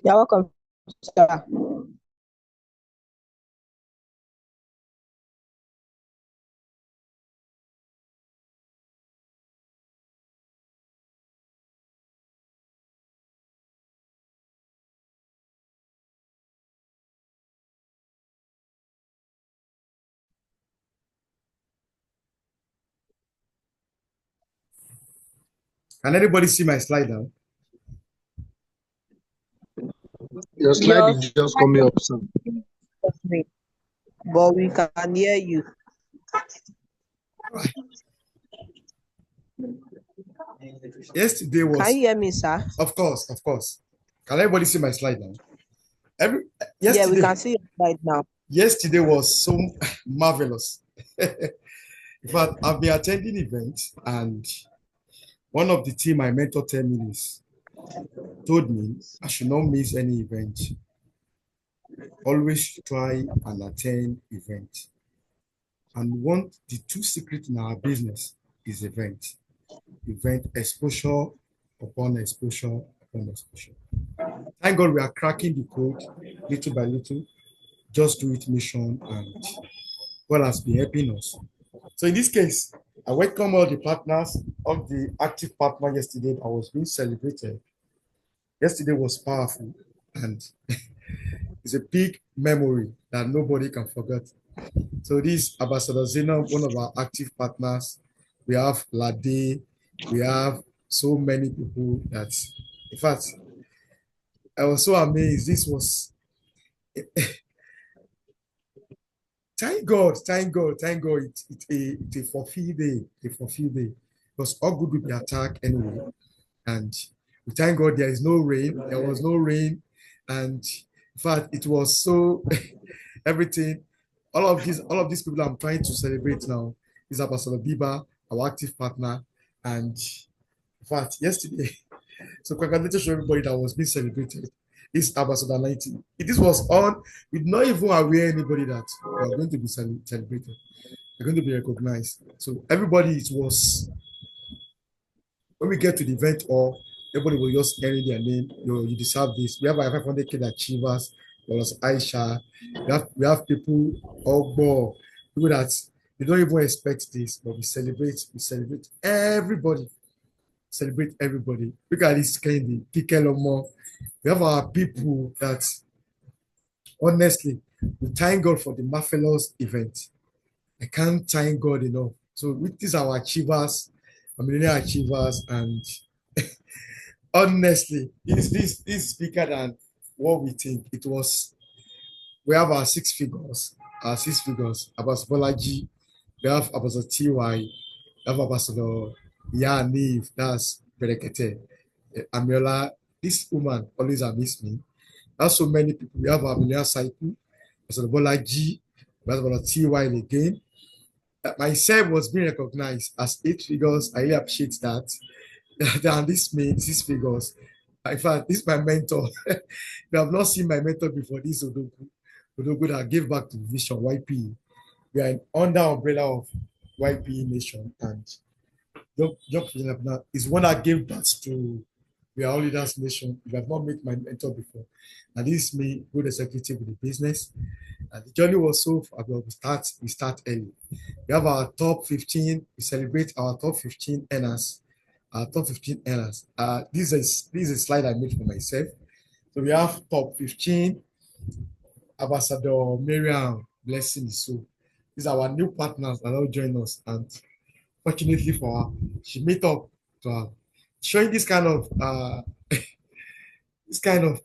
You're welcome, sir. Can anybody see my slide now? Your slide Your is just coming up, sir. but we can hear you. Yesterday Can was, you hear me, sir? of course, of course. Can everybody see my slide now? Every Yeah, we yesterday, can see your slide now. yesterday was so marvelous. In fact, I've been attending events, and one of the team, my mentor, told me I should not miss any event. Always try and attend event. And the two secrets in our business is event exposure upon exposure upon exposure. Thank God we are cracking the code little by little. Just do it mission, and God has been helping us. So in this case, I welcome all the partners of the active partner yesterday that was being celebrated. Yesterday was powerful, and it's a big memory that nobody can forget. So this Ambassador Zainab, one of our active partners. We have Lade, we have so many people that, in fact, I was so amazed. This was, thank God, thank God, thank God. It's a fulfilled day, a fulfilled day. Because all good will be attacked anyway. And we thank God there is no rain. There was no rain. And in fact, it was so everything. All of these people I'm trying to celebrate now is Ambassador Biba, our active partner. And in fact, yesterday, so congratulations to everybody that was being celebrated. This Ambassador 90. This was on, we did not even aware anybody that we are going to be celebrated. We're going to be recognized. So everybody, it was, when we get to the event, or everybody will just carry their name. You deserve this. We have our 500K achievers. There was Aisha. We have people, people that you don't even expect this, but we celebrate. We celebrate everybody. Celebrate everybody. Look at this candy, Kikelomo. We have our people that, honestly, we thank God for the marvelous event. I can't thank God enough. So with these our achievers, our millionaire achievers, and honestly, this is bigger than what we think. It was, we have our six figures, Abbas Bolaji, we have Abbas TY, we have Ambassador Neve, that's Berekete, Amiola. This woman always amazes me. That's so many people. We have our millionaire cycle, Ambassador Bolaji, we have Ambassador TY again. Myself was being recognized as eight figures. I really appreciate that. Than this me, six figures. In fact, this is my mentor. You have not seen my mentor before. This Odogu that gave back to Vision YP. We are under umbrella of YP Nation, and Job is one that gave birth to we are all leaders nation. You have not met my mentor before, and this is me, good executive with the business. And the journey was so far. Well, we start early. We have our top 15. We celebrate our top 15 earners. Our top 15 earners. This is a slide I made for myself. So we have top 15. Ambassador Miriam Blessing. So these are our new partners that will join us. And fortunately for her, she made up to her. Showing this kind of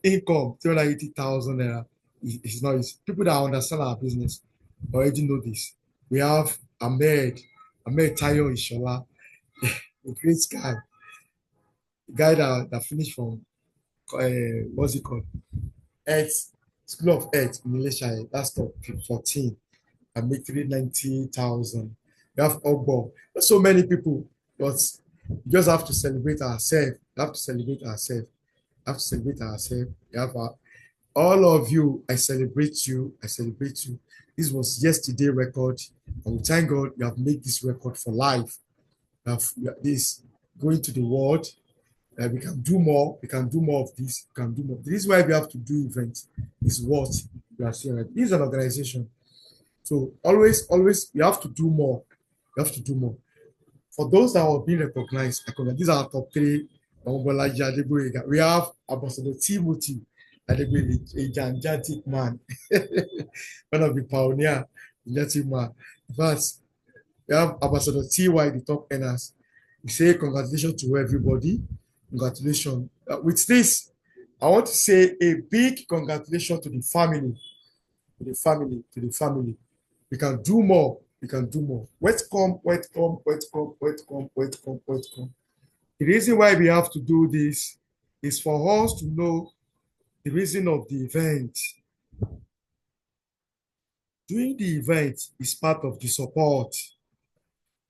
income, 380,000 naira. It's not easy. People that understand our business already know this. We have Ahmed Tayo Ishola, a great guy, a guy that finished from what's it called? Earth, School of Earth in Malaysia. That's top 14. I make 390,000. We have Ogbo. There's so many people, but you just have to celebrate ourselves. We have to celebrate ourselves. We have to celebrate ourselves. We have all of you. I celebrate you. I celebrate you. This was yesterday record, and we thank God you have made this record for life. You have this going to the world, We can do more. We can do more of this. We can do more. This is why we have to do events. Is what we are saying. Right? This is an organization. So always, we have to do more. We have to do more. For those that are being recognized, these are our top three. We have Ambassador Timothy Adegboye, a gigantic man, one of the pioneer, gigantic man. But we have Ambassador TY, the top earners. We say congratulations to everybody. Congratulations. With this, I want to say a big congratulations to the family. To the family, to the family. We can do more. We can do more. Welcome. The reason why we have to do this is for us to know the reason of the event. Doing the event is part of the support.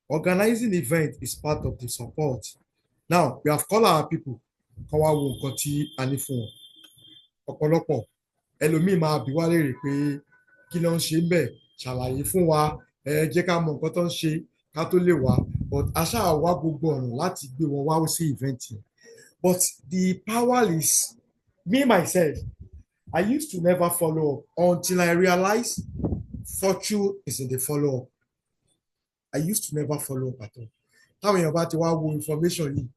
Organizing the event is part of the support. Now, we have called our people. Káwá wo nǹkan tí a ní fún wọn. Ọ̀pọ̀lọpọ̀ ẹlòmíì máa bi wá léèrè pé kí ló ń ṣe ń bẹ̀, ṣàlàyé fún wa, jẹ́ ká mọ nǹkan tó ń ṣe ká tó lè wá. But a ṣáà wá gbogbo ọ̀nà láti gbé wọn wá sí event yẹn. But the power is me myself. I used to never follow up until I realized fortune is in the follow up. I used to never follow up at all. Táwọn èèyàn bá ti wá wo information yìí,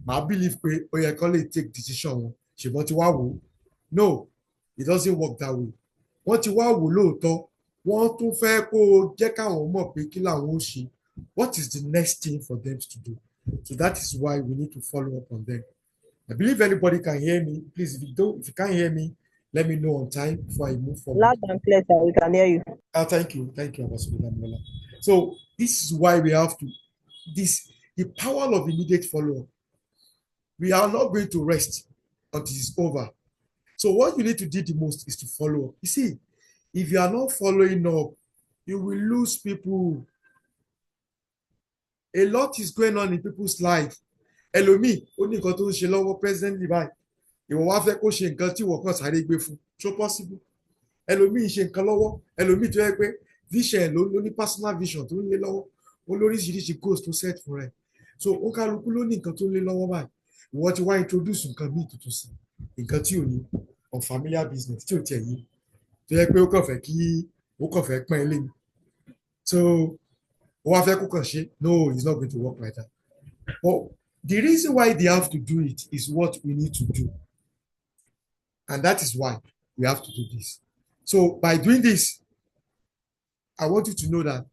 màá believe pé ó yẹ kán lè take decision wọn. Ṣùgbọ́n ti wá wò. No, it doesn't work that way. Wọ́n ti wá wò lóòótọ́. Wọ́n tún fẹ́ kó jẹ́ káwọn mọ̀ pé kí làwọn ó ṣe. What is the next thing for them to do? So that is why we need to follow up on them. I believe anybody can hear me. Please, if you can't hear me, let me know on time before I move forward. Loud and clear, sir. We can hear you. Thank you, Ambassador Damilola. So this is why we have to the power of immediate follow-up. We are not going to rest until it's over. So what you need to do the most is to follow up. You see, if you are not following up, you will lose people. A lot is going on in people's life. Ẹlòmíì, ó ní nǹkan tó ń ṣe lọ́wọ́ presently báyìí. Ìwọ wá fẹ́ kó ṣe nǹkan tí ìwọ kàn sáré gbé fún. So possible. Ẹlòmíì ṣe nǹkan lọ́wọ́. Ẹlòmíì tó yẹ pé vision ló ní personal vision tó ń lé lọ́wọ́. Ó lóríṣiríṣi goals tó set fún rẹ̀. So ó kálukú ló ní nǹkan tó ń lé lọ́wọ́ báyìí. Ìwọ ti wá introduce nǹkan míì tuntun sí. Nǹkan tí ò ní unfamiliar business tí ò tiẹ̀ yí. Tó yẹ pé ó kàn fẹ́ pọ́n ilé ni. So ó wá fẹ́ kó kàn ṣe. No, it's not going to work like that. But the reason why they have to do it is what we need to do. And that is why we have to do this. So by doing this, I want you to know that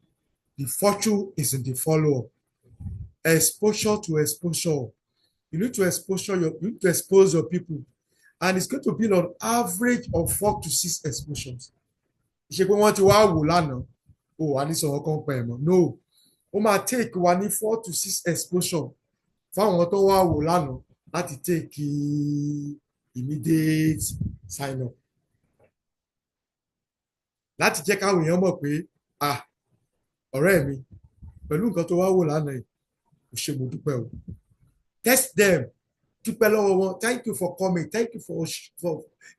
the fortune is in the follow-up. Exposure to exposure. You need to expose your people. And it's going to be on average of 4 to 6 exposures. Ṣé pé wọ́n ti wá wò lánàá? Wà ní sọ̀rọ̀ kan pẹ̀ mọ́. No. Ó máa take wa ní 4 to 6 exposure. Fáwọn tó wá wò lánàá láti take immediate sign up. Láti jẹ́ káwọn èèyàn mọ̀ pé ọ̀rẹ́ mi pẹ̀lú nǹkan tó wá wò lánàá yìí kò ṣe mo dúpẹ́ o. Test them. Dúpẹ́ lọ́wọ́ wọn. Thank you for coming. Thank you for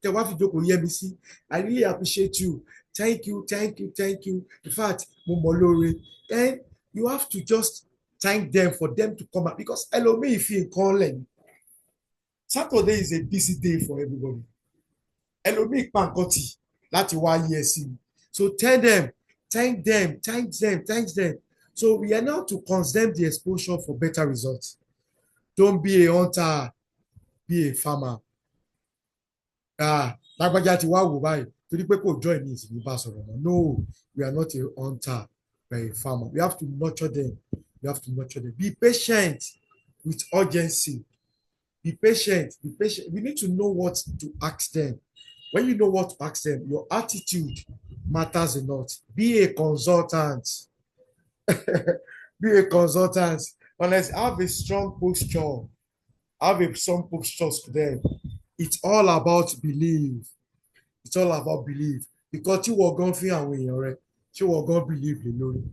tẹ wá fi jókòó yẹ mi sí. I really appreciate you. Thank you. In fact, mo mọ̀ lóore. Then you have to just thank them for them to come out because ẹlòmíì fi nǹkan lẹ̀. Saturday is a busy day for everybody. Ẹlòmíì pa nǹkan tì láti wá yẹ sí. So tell them, thank them. So we are now to consume the exposure for better results. Don't be a hunter, be a farmer. Lágbájá ti wá wò báyìí torí pé kò join ní ìsìn bá sọ̀rọ̀ mọ́. No, we are not a hunter, we are a farmer. We have to nurture them. Be patient with urgency. Be patient. We need to know what to ask them. When you know what to ask them, your attitude matters a lot. Be a consultant. Be a consultant. Honestly, have a strong posture. To them. It's all about belief. Because you are going to feel àwọn èèyàn rẹ, you are going to believe the Lord.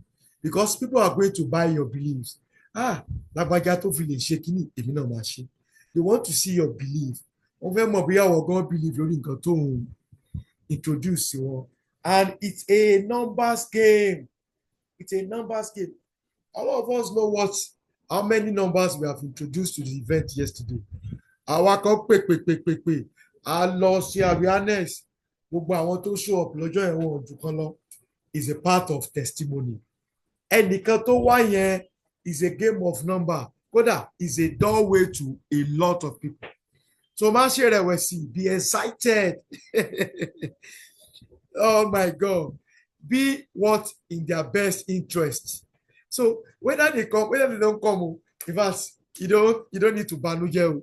Because people are going to buy your beliefs. Lágbájá tó fi lè ṣe kíní, èmi náà máa ṣe. They want to see your belief. Wọ́n fẹ́ mọ̀ bóyá wọ́n gan believe lórí nǹkan tó ń introduce wọn. And it's a numbers game. All of us know how many numbers we have introduced to the event yesterday. àwa kan pè a lọ ṣe awareness gbogbo àwọn tó show up lọ́jọ́ yẹn wọn ò jù kan lọ is a part of testimony. Ẹnìkan tó wá yẹn is a game of number. Kódà is a doorway to a lot of people. So má ṣe rẹ̀wẹ̀sì, be excited. Oh my God. Be what in their best interest. So whether they come, whether they don't come, in fact, you don't need to banuje.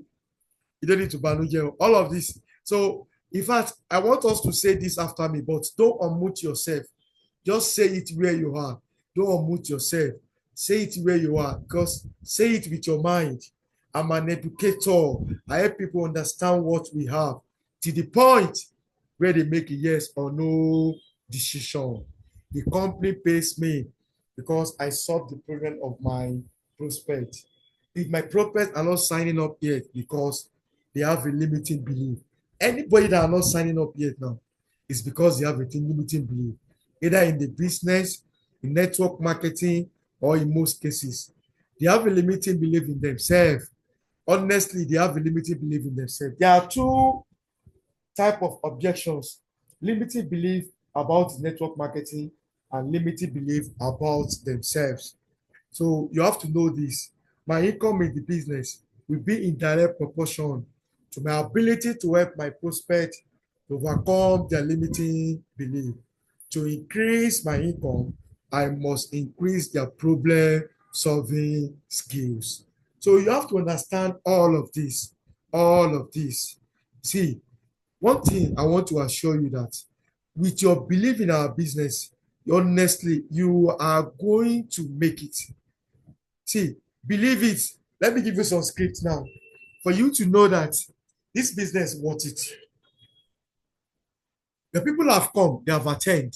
You don't need to banuje. All of this. So in fact, I want us to say this after me, but don't unmute yourself. Just say it where you are. Don't unmute yourself. Say it where you are, because say it with your mind. I'm an educator. I help people understand what we have to the point where they make a yes or no decision. The company pays me because I solve the problem of my prospect. If my prospects are not signing up yet because they have a limiting belief, anybody that are not signing up yet now is because they have a limiting belief, either in the business, in network marketing, or in most cases, they have a limiting belief in themselves. Honestly, they have a limiting belief in themselves. There are two types of objections: limited belief about network marketing and limited belief about themselves. So you have to know this. My income in the business will be in direct proportion to my ability to help my prospect to overcome their limiting belief. To increase my income, I must increase their problem-solving skills. So you have to understand all of this. All of this. See, one thing I want to assure you that with your belief in our business, honestly, you are going to make it. See, believe it. Let me give you some scripts now for you to know that this business is worth it. The people have come, they have attended.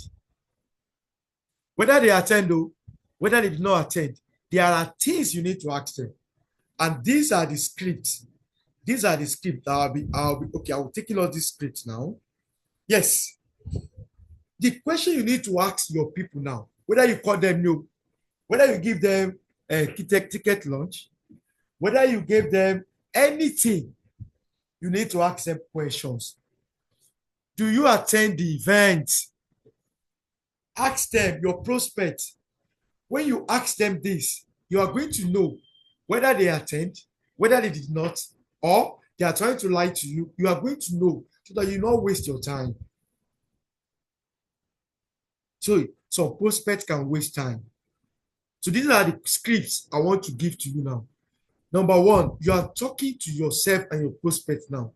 Whether they attend or whether they did not attend, there are things you need to ask them. And these are the scripts. These are the scripts. I'll be okay. I will take all these scripts now. Yes. The question you need to ask your people now, whether you call them new, whether you give them a ticket launch, whether you give them anything, you need to ask them questions. Do you attend the event? Ask them, your prospects. When you ask them this, you are going to know whether they attend, whether they did not, or they are trying to lie to you. You are going to know so that you not waste your time. So some prospects can waste time. So these are the scripts I want to give to you now. Number one, you are talking to yourself and your prospects now.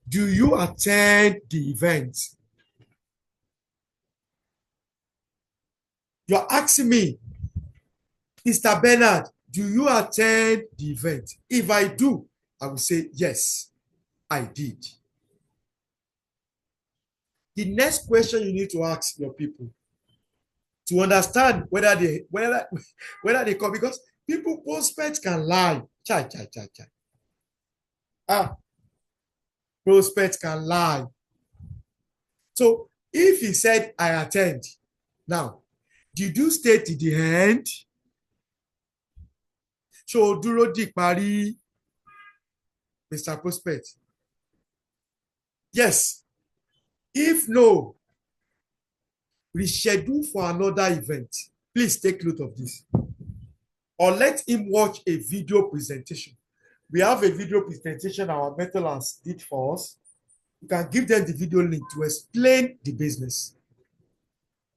Do you attend the event? You're asking me, Mr. Bernard, do you attend the event? If I do, I will say, yes, I did. The next question you need to ask your people to understand whether they come, because people, prospects can lie. Prospects can lie. So if he said, I attend, now, did you stay to the end? So dúró di parí, Mr. Prospect. Yes. If no, reschedule for another event. Please take note of this. Or let him watch a video presentation. We have a video presentation our mentors did for us. You can give them the video link to explain the business.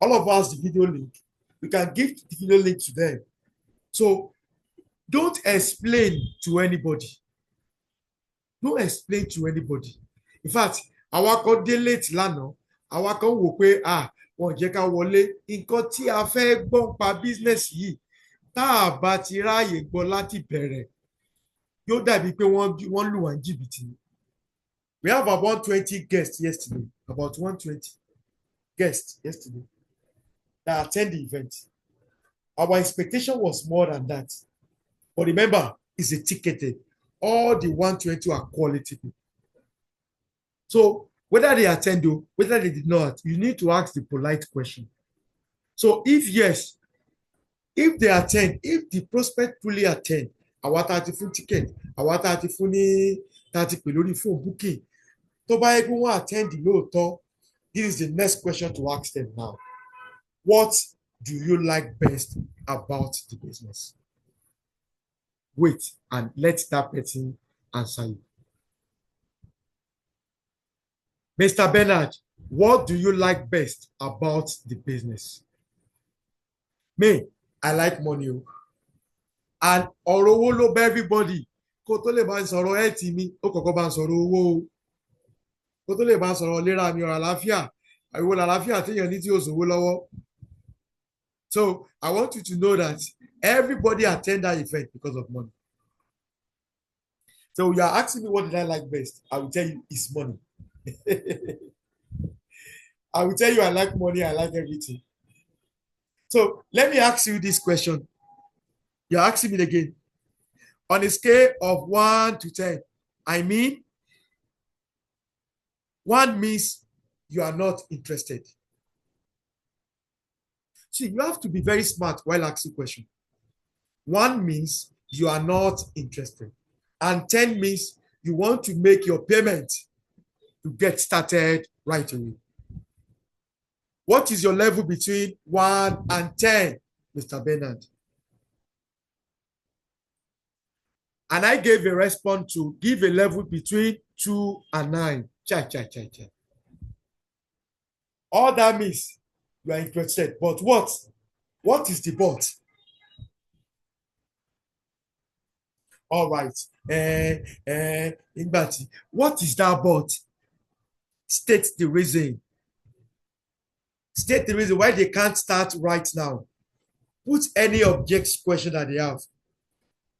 All of us, the video link. We can give the video link to them. So don't explain to anybody. Don't explain to anybody. In fact, àwa kan dé late lánàá, àwa kan wò pé wọ́n jẹ́ ká wọlé. Nǹkan tí a fẹ́ gbọ́ pa business yìí, tá a bá ti ráàyè gbọ́ láti bẹ̀rẹ̀, yóò dàbí pé wọ́n lù wá ní jìbìtì. We have about 120 guests yesterday. About 120 guests yesterday that attend the event. Our expectation was more than that. But remember, it's a ticketed. All the 120 are quality people. So whether they attend or whether they did not, you need to ask the polite question. So if yes, if they attend, if the prospect fully attend, àwa tá ti fún ticket, àwa tá ti fún ní tá a ti pè lórí phone booking tó bá yẹ kí wọ́n attend lóòótọ́, this is the next question to ask them now. What do you like best about the business? Wait and let that person answer you. Mr. Bernard, what do you like best about the business? Me, I like money. And ọ̀rọ̀ owó ló bá everybody. Kó tó lè bá ń sọ̀rọ̀ health mi, ó kọ́kọ́ bá ń sọ̀rọ̀ owó. Kó tó lè bá ń sọ̀rọ̀ ìlera mi, ọ̀rọ̀ àlàáfíà. Àìwò làlàáfíà téèyàn ní tí ó sòwò lọ́wọ́. So I want you to know that everybody attend that event because of money. So you are asking me what did I like best? I will tell you it's money. I will tell you I like money, I like everything. So let me ask you this question. You're asking me again. On a scale of 1 to 10, I mean, 1 means you are not interested. See, you have to be very smart while asking question. 1 means you are not interested. And 10 means you want to make your payment to get started right away. What is your level between 1 and 10, Mr. Bernard? And I gave a response to give a level between 2 and 9. Cha. All that means you are interested. But what? What is the but? All right. What is that but? State the reason. State the reason why they can't start right now. Put any objection question that they have.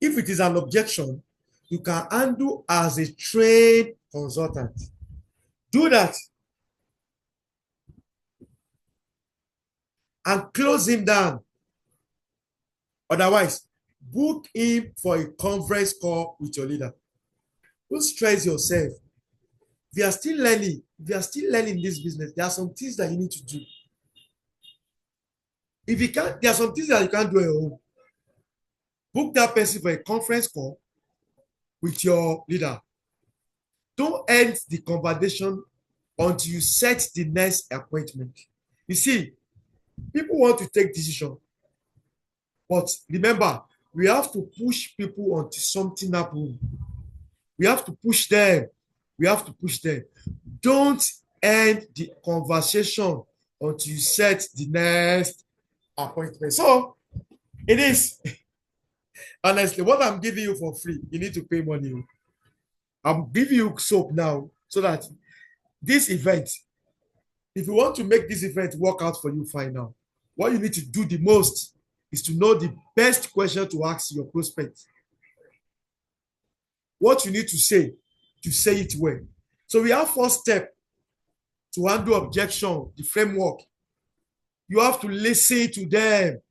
If it is an objection, you can handle as a trained consultant. Do that. And close him down. Otherwise, book him for a conference call with your leader. Don't stress yourself. If you are still learning, this business, there are some things that you need to do. If you can't, there are some things that you can't do at home. Book that person for a conference call with your leader. Don't end the conversation until you set the next appointment. You see, people want to take decision, but remember, we have to push people until something happens. We have to push them. Don't end the conversation until you set the next appointment. So, it is. Honestly, what I'm giving you for free, you need to pay money. I'm giving you soap now so that this event, if you want to make this event work out for you, fine now. What you need to do the most is to know the best question to ask your prospect. What you need to say it well. So we have 4 steps to handle objection, the framework. You have to listen to them.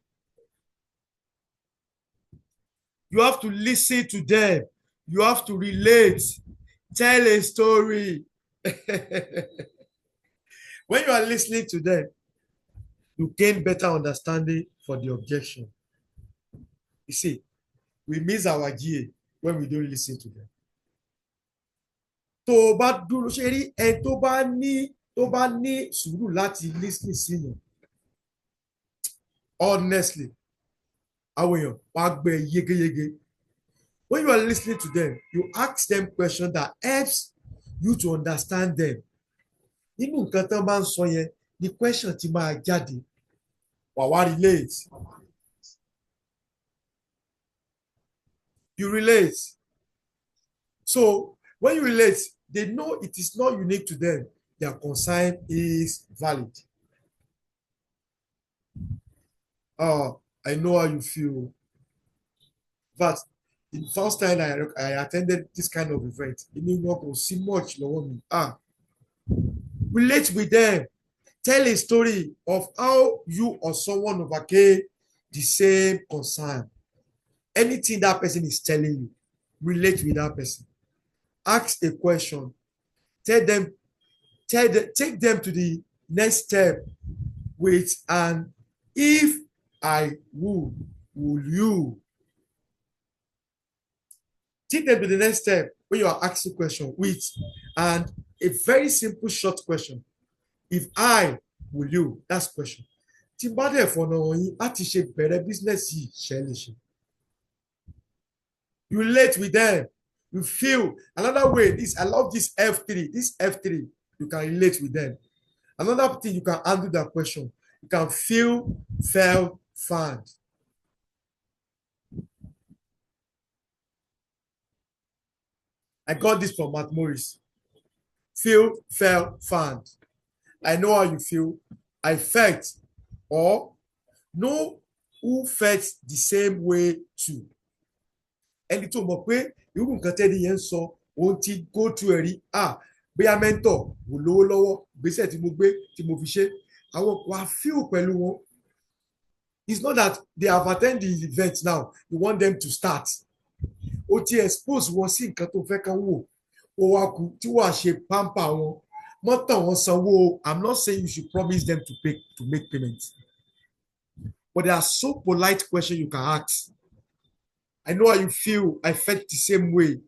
You have to listen to them. You have to relate. Tell a story. When you are listening to them, you gain better understanding for the objection. You see, we miss our GA when we don't listen to them. Tó bá dúró ṣe rí ẹ tó bá ní sùúrù láti listen sínú. Honestly, àwọn èèyàn wá gbé yégéyégé. When you are listening to them, you ask them questions that helps you to understand them. Nínú nǹkan tán bá ń sọ yẹn, the question ti máa jáde. Wá relate. You relate. So when you relate, they know it is not unique to them. Their concern is valid. I know how you feel. But the first time I attended this kind of event, it means not to see much. Relate with them. Tell a story of how you or someone overcame the same concern. Anything that person is telling you, relate with that person. Ask a question. Take them to the next step with an if I would you? Take them to the next step when you are asking question with and a very simple short question. If I, will you? That's question. Tí n bá dẹ̀ fọ̀nà wọ̀nyí láti ṣe bẹ̀rẹ̀ business yìí ṣe lè ṣe. You relate with them. You feel another way. I love this F3. This F3, you can relate with them. Another thing you can handle that question. You can feel, felt, found. I got this from Matt Morris. Feel, felt, found. I know how you feel. I felt or know who felt the same way too. Ẹni tó mọ̀ pé irú nǹkan tẹ́ni yẹn ń sọ òun ti go through ẹ̀rí bóyá mentor wò lówó lọ́wọ́ gbèsè tí mo gbé tí mo fi ṣe àwọn wà feel pẹ̀lú wọn. It's not that they have attended the event now you want them to start. O ti expose wọn sí nǹkan tó fẹ́ kán wò ó wá kú tí wàá ṣe pamper wọn mọ́tàn wọn sanwó. I'm not saying you should promise them to make payments, but there are so polite questions you can ask. I know how you feel. I felt the same way.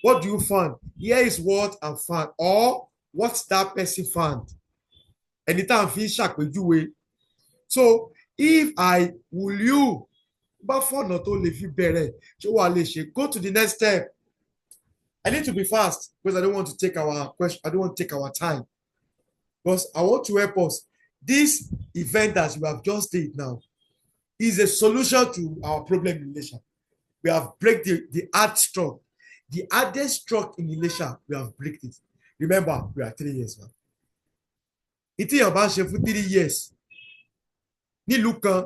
What do you find? Here is what I found, or what that person found. Anytime fi ṣàpèjúwe. So if I will you bá fọ̀nà tó lè fi bẹ̀rẹ̀ ṣé wàá lè ṣe go to the next step. I need to be fast because I don't want to take our question. I don't want to take our time because I want to help us. This event that we have just did now is a solution to our problem in Ilesha. We have break the hard struck. The hardest struck in Ilesha, we have break it. Remember, we are 3 years now. Ìtí yàn bá ṣe fún 3 years. Nílùú kan,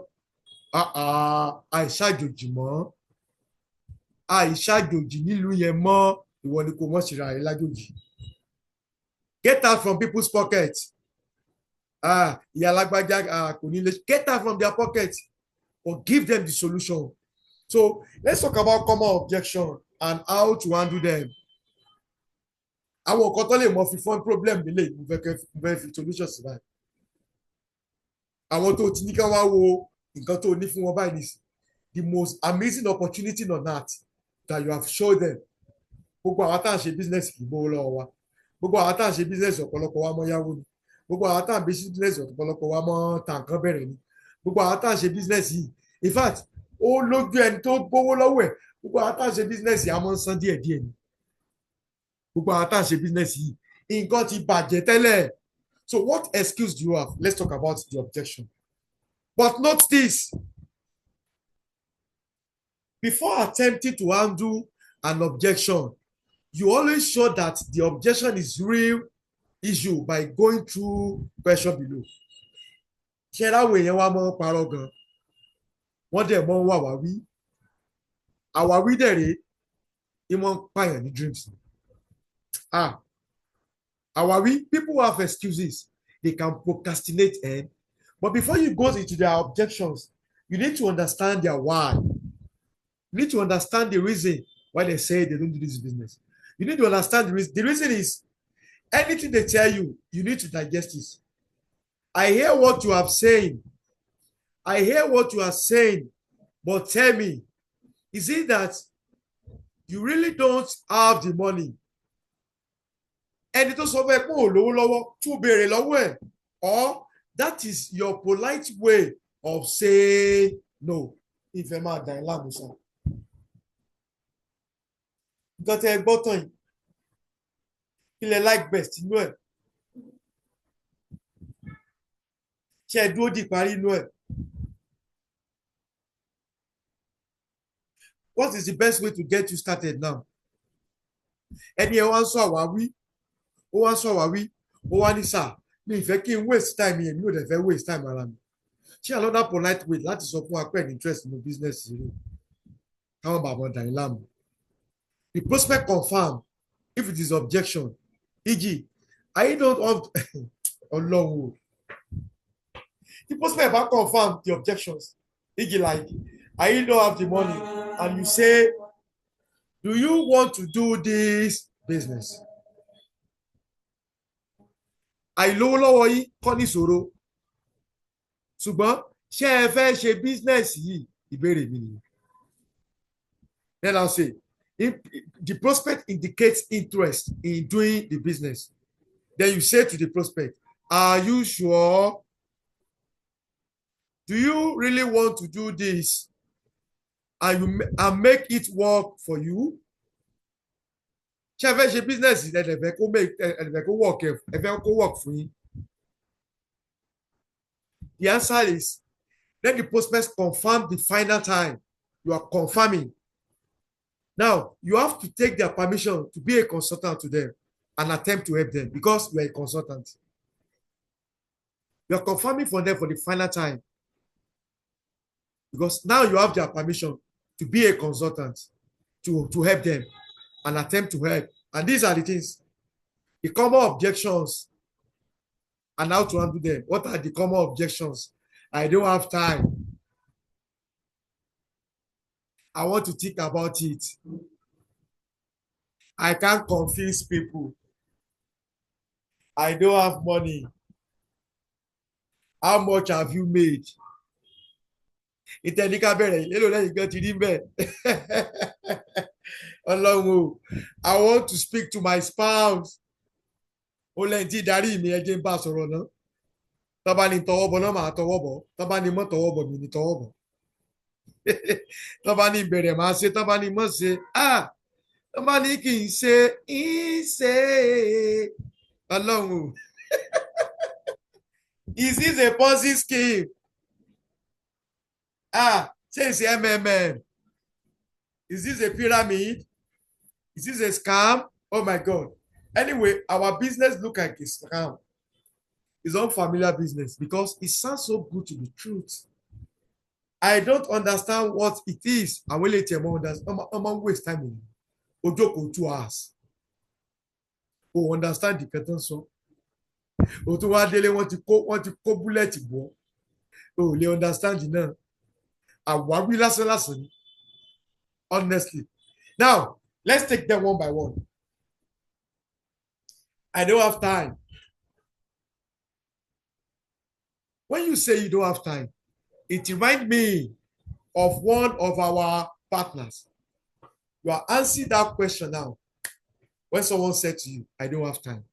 àìṣàjòjì mọ́. Àìṣàjòjì nílùú yẹn mọ́. Ìwọ ni kò mọ̀ ṣe ra ẹ̀ lájòjì. Get out from people's pockets. Ìyá alágbájá kò ní lè. Get out from their pockets or give them the solution. So let's talk about common objection and how to handle them. Àwọn nǹkan tó lè mọ fi fún problem nílé mo fẹ́ fi solution sí báyìí. Àwọn tó ti ní ká wá wo nǹkan tó ní fún wọn báyìí nìsí. The most amazing opportunity on that you have showed them. Gbogbo àwọn tá à ń ṣe business kì í gbówó lọ́wọ́ wa. Gbogbo àwọn tá à ń ṣe business ọ̀pọ̀lọpọ̀ wa mọ́ yáwó ni. Gbogbo àwọn tá à ń ṣe business ọ̀pọ̀lọpọ̀ wa mọ́ ta nǹkan bẹ̀rẹ̀ ni. Gbogbo àwọn tá à ń ṣe business yìí. In fact, ó lójú ẹni tó gbówó lọ́wọ́ ẹ̀. Gbogbo àwọn tá à ń ṣe business yìí a máa ń san díẹ̀díẹ̀ ni. Gbogbo àwọn tá à ń ṣe business yìí nǹkan ti bàjẹ́ tẹ́lẹ̀. So what excuse do you have? Let's talk about the objection. But note this. Before attempting to handle an objection, you always show that the objection is real issue by going through question below. Ṣé láwọn èèyàn wa máa ń parọ́ gan? Wọ́n dẹ̀ mọ́ wà wá wí. Àwáwí dẹ̀ rèé, ìmọ̀ ń pààyàn ní dreams. Àwáwí, people have excuses. They can procrastinate. But before you go into their objections, you need to understand their why. You need to understand the reason why they say they don't do this business. You need to understand the reason. The reason is anything they tell you, you need to digest it. I hear what you are saying. I hear what you are saying. But tell me, is it that you really don't have the money? Ẹni tó sọ fẹ́ pé ò lówó lọ́wọ́ tún béèrè lọ́wọ́ ẹ̀. Or that is your polite way of saying no. Ìfẹ́ máa dà ẹ́ láàmú sá. Nǹkan tẹ́ ẹ gbọ́ tán yìí. Ilẹ̀ like best inú ẹ̀. Ṣé ẹ dúró di ìparí inú ẹ̀? What is the best way to get you started now? Ẹni ẹ wá ń sọ àwáwí. Ó wá ń sọ àwáwí. Ó wá ní sà. Mi ìfẹ́ kí n waste time yẹn. Mi ò dẹ̀ fẹ́ waste time ara mi. Ṣé another polite way láti sọ fún apẹ́ interest in business yìí? Káwọn bàbá dà yín láàmú. The prospect confirm if it is objection. E.g., I don't want Ọlọ́run. The prospect back confirm the objections. E.g., like, I don't have the money. And you say, do you want to do this business? Àìlówó lọ́wọ́ yìí kọ́ ní ìṣòro. Ṣùgbọ́n ṣé ẹ fẹ́ ṣe business yìí? Ìbéèrè mi nìyẹn. Then I'll say, If the prospect indicates interest in doing the business, then you say to the prospect, are you sure? Do you really want to do this? And make it work for you? Ṣé ẹ fẹ́ ṣe business ẹ̀dẹ̀fẹ́ kó work for you? The answer is, let the prospect confirm the final time. You are confirming. Now, you have to take their permission to be a consultant to them and attempt to help them because you are a consultant. You are confirming for them for the final time because now you have their permission to be a consultant to help them and attempt to help. And these are the things, the common objections and how to handle them. What are the common objections? I don't have time. I want to think about it. I can't convince people. I don't have money. How much have you made? Ìtẹ̀líkà bẹ̀rẹ̀ ìlélò lẹ́yìn gan ti rí bẹ́ẹ̀. Ọlọ́run o, I want to speak to my spouse. Ó lẹ́yìn tí ìdarí mi ẹ jẹ́ ń bá sọ̀rọ̀ náà. Tọ́ bá ní tọwọ́ bọ̀ náà máa tọwọ́ bọ̀. Tọ́ bá ní mọ́ tọwọ́ bọ̀ mi ní tọwọ́ bọ̀. Tọ́ bá ní ìbẹ̀rẹ̀ máa ṣe, tọ́ bá ní mọ́ ṣe. Tọ́ bá ní kì í ṣe, Ọlọ́run o. Is this a Ponzi scheme? Say it's MMM. Is this a pyramid? Is this a scam? Oh my God. Anyway, our business look like a scam. It's unfamiliar business because it sounds so good to be truth. I don't understand what it is. I will let you know. I'm waste time in Ojoko 2 hours. Oh, understand the pattern so. O tún wá délé wọ́n ti kó búlẹ̀tì bọ́. O lè understand náà. Àwáwí lásán ni. Honestly. Now, let's take them one by one. I don't have time. When you say you don't have time, it reminds me of one of our partners. You are answering that question now. When someone said to you, I don't have time.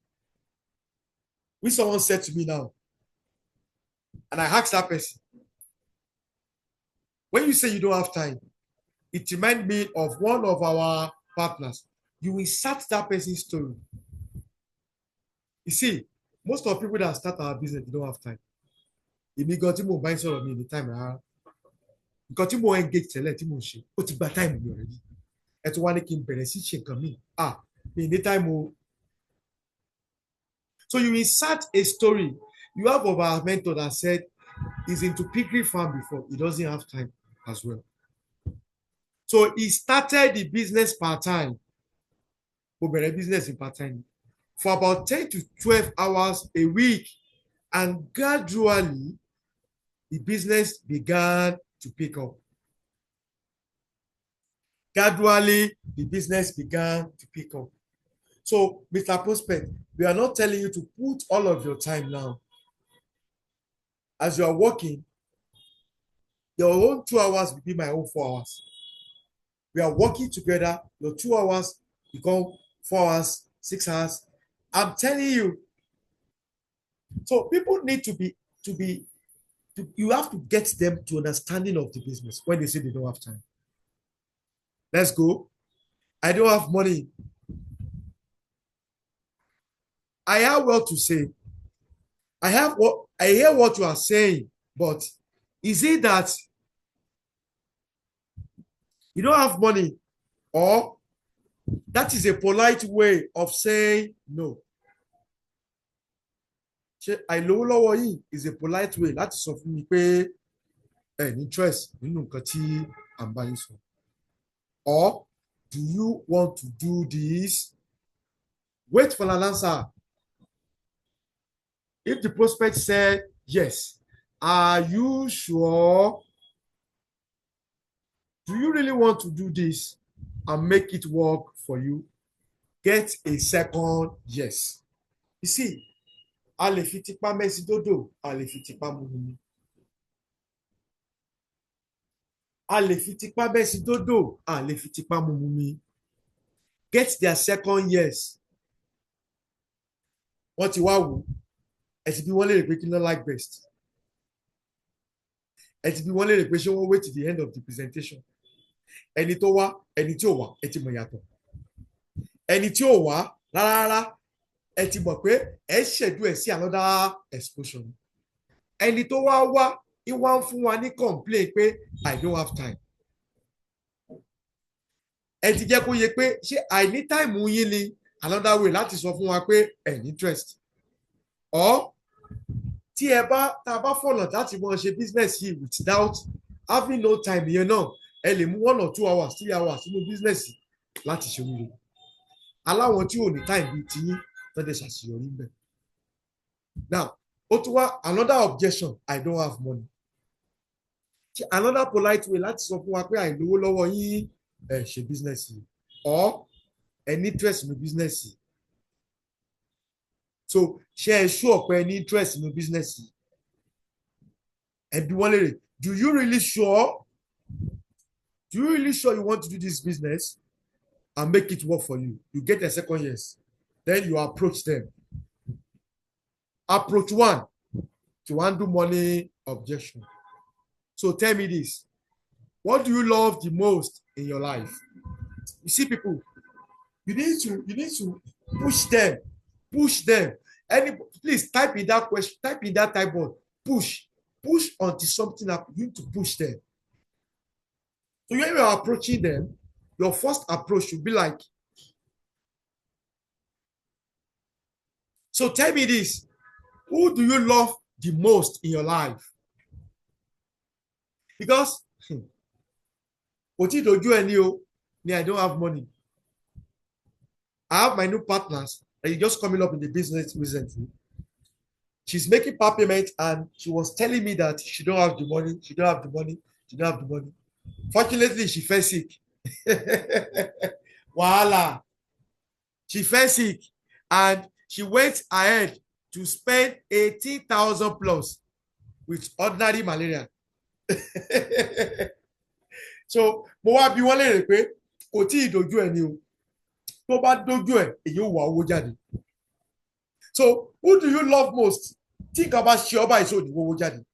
When someone said to me now, and I asked that person, when you say you don't have time, it reminds me of one of our partners. You insert that person's story. You see, most of the people that start our business, they don't have time. Èmi gan tí mo bá ń sọ̀rọ̀ mi ní time rárá. Nǹkan tí mo engage tẹ́lẹ̀ tí mo ń ṣe, ó ti gba time mi already. Ẹ tún wá ní kí n bẹ̀rẹ̀ sí ṣe nǹkan mi. Mi ní time o. So you insert a story. You have of our mentor that said he's into piggery farm before. He doesn't have time as well. So he started the business part-time. Business in part-time for about 10 to 12 hours a week. And gradually, the business began to pick up. Gradually, the business began to pick up. So, Mr. Prospect, we are not telling you to put all of your time now. As you are working, your own 2 hours will be my own 4 hours. We are working together. Your 2 hours become 4 hours, 6 hours. I'm telling you. So people need you have to get them to understanding of the business when they say they don't have time. Let's go. I don't have money. I have what to say. I hear what you are saying, but is it that you don't have money, or that is a polite way of saying no? Àìlówó lọ́wọ́ yìí is a polite way láti sọ fún mi pé ẹ ní interest nínú nǹkan tí à ń bá yín sọ. Or do you want to do this? Wait for an answer. If the prospect said yes, are you sure? Do you really want to do this and make it work for you? Get a second yes. You see, a lè fi tipá mẹ́sì dódò, a lè fi tipá mú mi. A lè fi tipá mẹ́sì dódò, a lè fi tipá mú mi. get their second years. What you want? Ẹ ti bí wọ́n lè rè pé kí ló like best. Ẹ ti bí wọ́n lè rè pé ṣé wọ́n wait to the end of the presentation. Ẹni tó wá, ẹni tí ò wá, ẹ ti mọ̀ yàtọ̀. Ẹni tí ò wá rárá, ẹ ti mọ̀ pé ẹ ṣẹ̀dú ẹ̀ sí another exposure. Ẹni tó wá wá, ìwà ń fún wa ní complain pé I don't have time. Ẹ ti jẹ́ kó yẹ pé ṣé àìní time yín ni another way láti sọ fún wa pé ẹ ní interest. Or tí ẹ bá tá a bá fọ̀nà láti mọ ṣe business yìí without having no time yẹn náà ẹ lè mú 1 or 2 hours 3 hours nínú business láti ṣe oríire. Aláwọn tí ò ní time bíi tiyín tó dé ṣàṣeyọrí ń bẹ̀. Now ó tún wá another objection, I don't have money. Another polite way láti sọ fún wa pé àìlówó lọ́wọ́ yín ẹ ṣe business yìí or any interest in business yìí. So ṣé ẹ sure pé any interest in business yìí? Ẹ bi wọ́n léèrè, do you really sure? Do you really sure you want to do this business and make it work for you? You get a second yes. Then you approach them. Approach 1 to handle money objection. So tell me this. What do you love the most in your life? You see, people, you need to push them. Push them. Please type in that question, type in that type word. Push. Push until something happens. You need to push them. So when you are approaching them, your first approach should be like, so tell me this. Who do you love the most in your life? Because what you don't do any, I don't have money. I have my new partners and just coming up in the business recently. She's making part payment and she was telling me that she don't have the money. She don't have the money. She don't have the money. Fortunately, she fell sick. Voila. She fell sick and she went ahead to spend 18,000 plus with ordinary malaria. So, mo wá bi wọ́n léèrè pé kò tí ì dojú ẹ̀ ni o. Tó bá dojú ẹ̀, èyí ò wá owó jáde. So, who do you love most? Tí nǹkan bá ṣe ọba ìṣó ní owó jáde.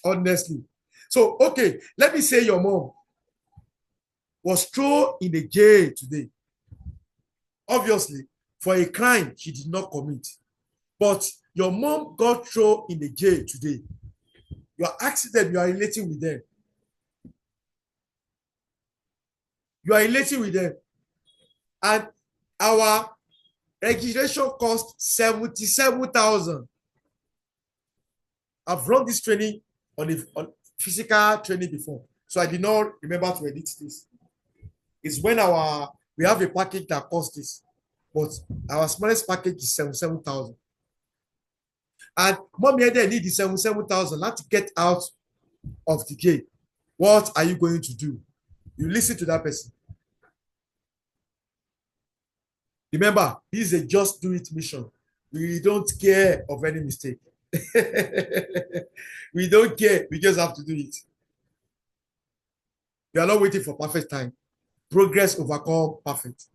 Honestly. So, okay, let me say your mom was thrown in the jail today. Obviously, for a crime she did not commit. But your mom got thrown in the jail today. You are asking them, you are relating with them. You are relating with them. And our registration cost 77,000. I've run this training on physical training before. So I did not remember to edit this. It's when we have a package that costs this. But our smallest package is 77,000. And mommy they need the 77,000 to get out of the gate. What are you going to do? You listen to that person. Remember, this is a just do it mission. We don't care of any mistake. We don't care. We just have to do it. We are not waiting for perfect time. Progress overcome perfect.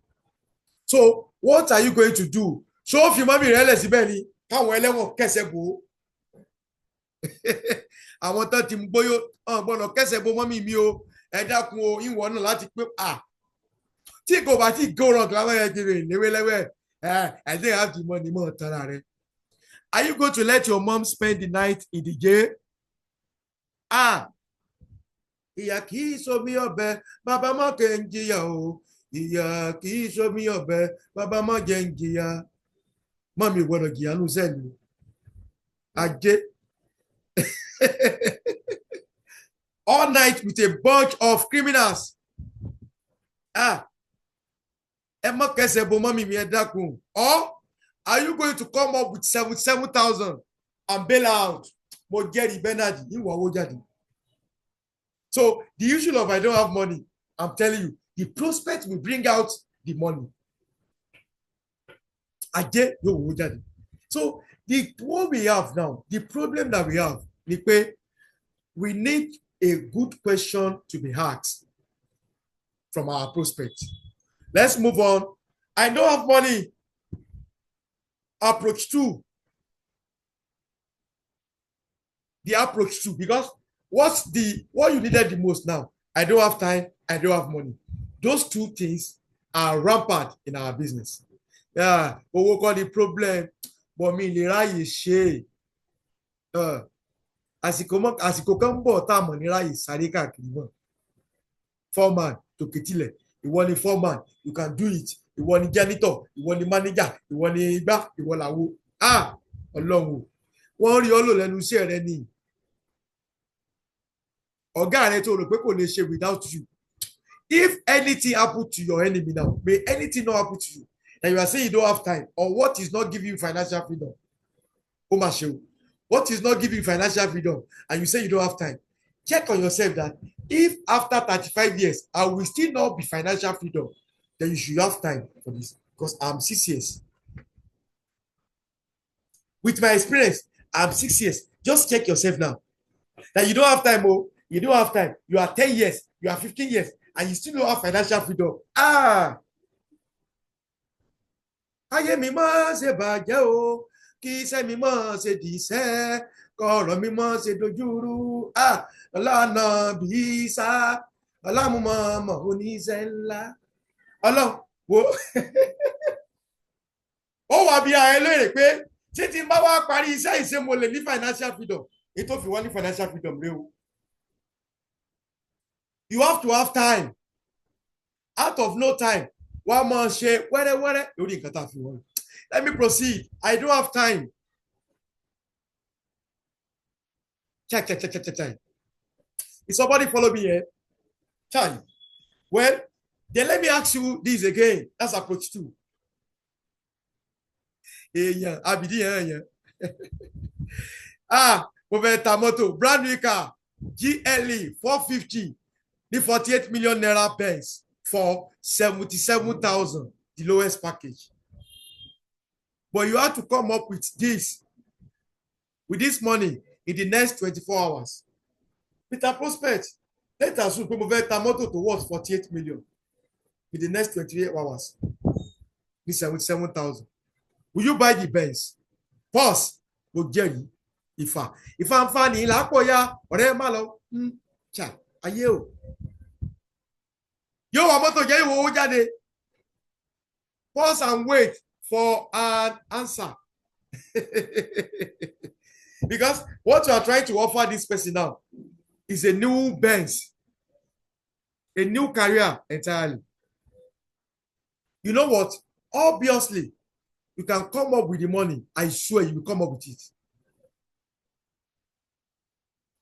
So, what are you going to do? Show if you mommy realize Benny. Káwọn ẹlẹ́wọ̀n kẹsẹ̀ bò ó. Àwọn tán ti ń gbóyó gbọ́dọ̀ kẹsẹ̀ bò mọ́mí mi o. Ẹ dákun o, ìwọ náà láti pé tí kò bá tí go wrong láwọn ẹ̀ kiri léwéléwé. I think I have the money more tara rẹ. Are you going to let your mom spend the night in the jail? Ìyà kì í ṣomi ọbẹ̀, bàbá má kẹ́ ń jìyà o. Ìyà kì í ṣomi ọbẹ̀, bàbá má jẹ́ ń jìyà. Mommy gbọ́dọ̀ jìyà nù sẹ́ẹ̀lì. Ajé. All night with a bunch of criminals. Ẹ má kẹsẹ̀ bo mommy mi ẹ dákun. Or are you going to come up with 77,000 and bail out? Mo jẹ́rìí Bernard ìwà owó jáde. So the issue of I don't have money, I'm telling you, the prospect will bring out the money. So what we have now, the problem that we have, we need a good question to be asked from our prospect. Let's move on. I don't have money. Approach 2. The approach 2, because what you needed the most now? I don't have time, I don't have money. Those two things are rampant in our business. Yeah, but we call the problem, but me lè ráyè ṣe. Àsìkò kan ń bọ̀ tá a mọ̀ ní ráyè sáré káàkiri náà. Foreman tòkè tilẹ̀, ìwọ ni foreman, you can do it. Ìwọ ni janitor, ìwọ ni manager, ìwọ ni igbá, ìwọ làwo. Ọlọ́run, wọ́n rí ọ lò lẹ́nu iṣẹ́ rẹ ni. Ọ̀gá rẹ tó rò pé kò lè ṣe without you. If anything happen to your enemy now, may anything not happen to you, and you are saying you don't have time, or what is not giving you financial freedom? What is not giving you financial freedom, and you say you don't have time? Check on yourself that if after 35 years, I will still not be financial freedom, then you should have time for this. Because I'm 6 years. With my experience, I'm 6 years. Just check yourself now. That you don't have time, you don't have time. You are 10 years, you are 15 years, and you still don't have financial freedom. Ayé mi mọ́ ṣe bàjẹ́ o, kí iṣẹ́ mi mọ́ ṣe dìṣẹ́, kọ̀rọ̀ mi mọ́ ṣe dojúrú. Ọlọ́nà bí sá, ọlámúmọ́ oníṣẹ́ ńlá. Ọlọ́run wo ó wà bí ààrẹ lóore pé títí bá wá parí iṣẹ́ ìṣe mo lè ní financial freedom. Ètò fi wọ́n ní financial freedom rẹ o. You have to have time. Out of no time, wọ́n máa ṣe wẹ́rẹ́wẹ́rẹ́ lórí nǹkan tá a fi wọ́n. Let me proceed. I don't have time. Check. Is somebody follow me here? Chai. Well, then let me ask you this again. That's approach 2. Èèyàn àbìdí yẹn. Mo fẹ́ ta mọ́tò brand new car GLE 450 ní 48 million naira Benz for 77,000, the lowest package. But you have to come up with this money in the next 24 hours. Peter Prospect, let us assume mo fẹ́ ta mọ́tò tó worth 48 million in the next 28 hours. Ní 77,000. Will you buy the Benz? Pause. Mo jẹ́rìí. Ìfà ń fa ní ìlàpọ̀ya ọ̀rẹ́ má lọ. Ayé o. Yóò wá mọ́tò jẹ́ ìwò owó jáde. Pause and wait for an answer. Because what you are trying to offer this person now is a new Benz, a new career entirely. You know what? Obviously, you can come up with the money. I swear you will come up with it.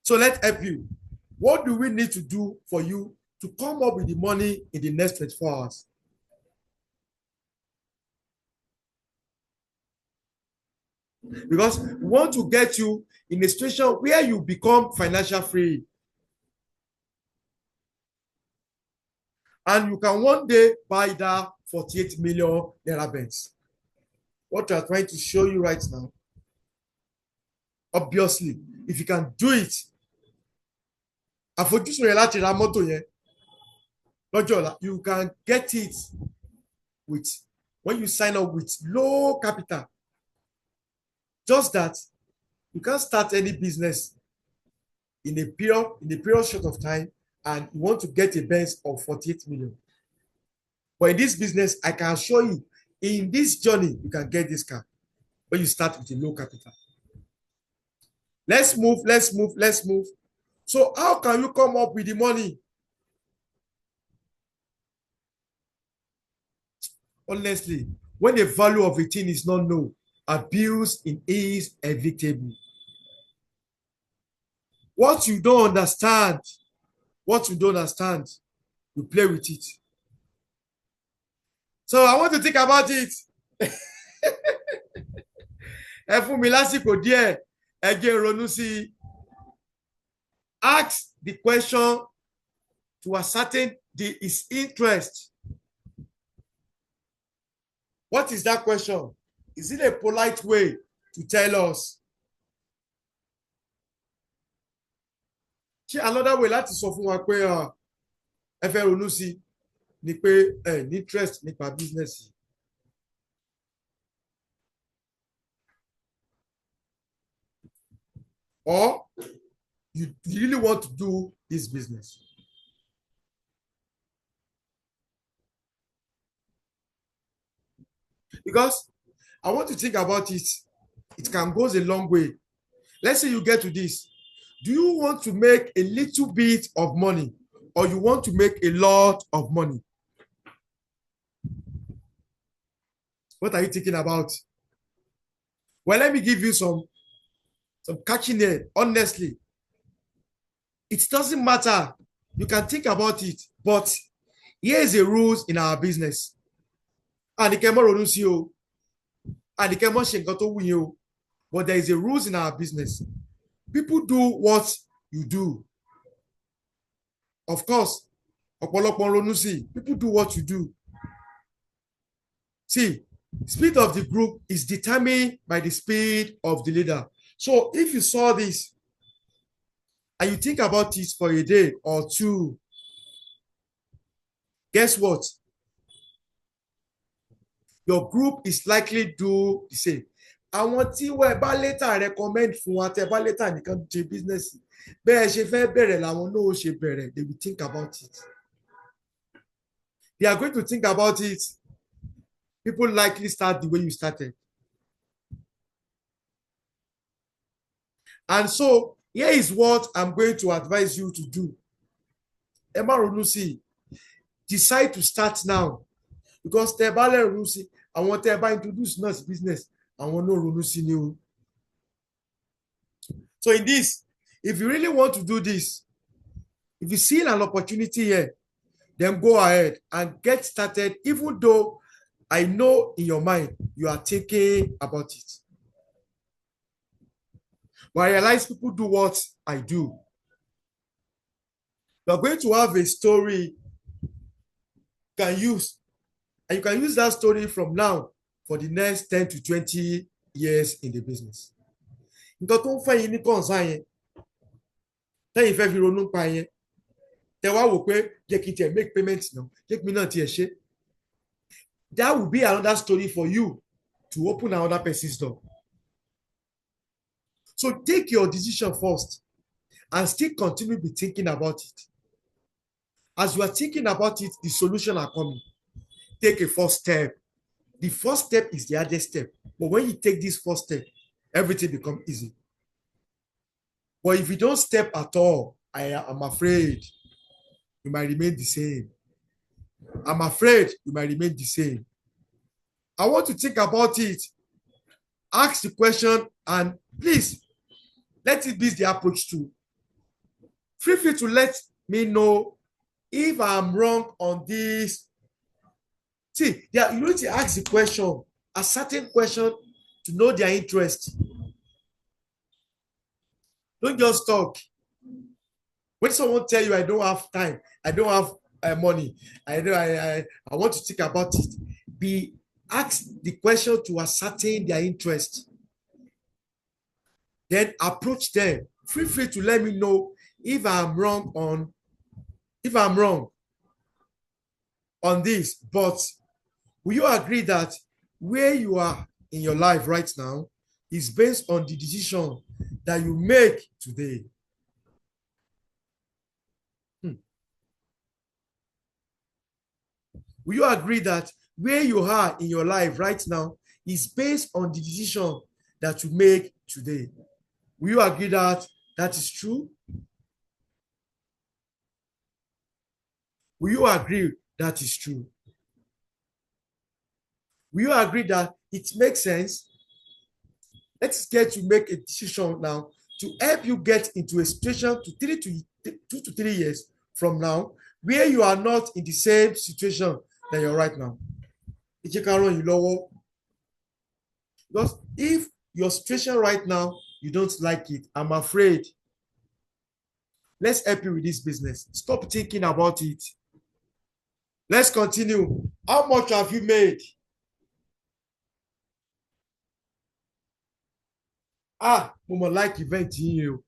So let's help you. What do we need to do for you to come up with the money in the next 24 hours? Because we want to get you in a situation where you become financial free. And you can one day buy that 48 million naira Benz. What we are trying to show you right now, obviously, if you can do it, àfojúsùn rẹ láti ra mọ́tò yẹn lọ́jọ́ ọ̀la, you can get it with when you sign up with low capital. Just that you can't start any business in a period short of time, and you want to get a Benz of 48 million. But in this business, I can assure you, in this journey, you can get this car when you start with a low capital. Let's move. So how can you come up with the money? Honestly, when the value of a thing is not known, abuse is inevitable. What you don't understand, you play with it. So I want to think about it. Ẹ fún mi lásìkò díẹ̀, ẹ jẹ́ ronú sí. Ask the question to ascertain his interest. What is that question? Is it a polite way to tell us? Ṣé another way láti sọ fún wa pé ẹ fẹ́ ronú sí? ni pé ẹ ní interest nípa business yìí. Or you really want to do this business. Because I want to think about it. It can go a long way. Let's say you get to this. Do you want to make a little bit of money or you want to make a lot of money? What are you thinking about? Well, let me give you some catching there. Honestly, it doesn't matter. You can think about it, but here is the rules in our business. And the camera rules you. And the camera you. But there is a rules in our business. People do what you do. Of course, people do what you do. See, speed of the group is determined by the speed of the leader. So if you saw this and you think about it for a day or two, guess what? Your group is likely to do the same. Àwọn tí wọ́n bá later recommend fún wa tẹ́ bá later nìkan ṣe business bẹ́ẹ̀ ṣe fẹ́ bẹ̀rẹ̀ làwọn náà ṣe bẹ̀rẹ̀. They will think about it. They are going to think about it. People likely start the way you started. And so here is what I'm going to advise you to do. Emma Ronusi, decide to start now. Because Tebale Ronusi, I want to introduce us business. I want no Ronusi new. So in this, if you really want to do this, if you see an opportunity here, then go ahead and get started, even though I know in your mind you are thinking about it. But I realize people do what I do. You are going to have a story you can use. And you can use that story from now for the next 10 to 20 years in the business. Nǹkan tó ń fẹ́ yín ní concern yẹn, tẹ́yìn fẹ́ fi ronú pa yẹn, tẹ́ wá wò pé jẹ́ kí n tiẹ̀ make payment náà, jẹ́ kí mi náà tiẹ̀ ṣe. That will be another story for you to open another person's door. So take your decision first and still continue to be thinking about it. As you are thinking about it, the solution are coming. Take a first step. The first step is the hardest step. But when you take this first step, everything becomes easy. But if you don't step at all, I'm afraid you might remain the same. I'm afraid you might remain the same. I want to think about it. Ask the question and please, let it be the approach too. Feel free to let me know if I'm wrong on this. See, you need to ask the question, a certain question to know their interest. Don't just talk. When someone tell you, I don't have time, I don't have money, I want to think about it, ask the question to ascertain their interest. Then approach them. Feel free to let me know if I'm wrong on this. But will you agree that where you are in your life right now is based on the decision that you make today? Will you agree that where you are in your life right now is based on the decision that you make today? Will you agree that that is true? Will you agree that is true? Will you agree that it makes sense? Let's get to make a decision now to help you get into a situation to 2 to 3 years from now where you are not in the same situation that you're right now. Because if your situation right now, you don't like it, I'm afraid. Let's help you with this business. Stop thinking about it. Let's continue. How much have you made? Mo mọ̀ like event yín o.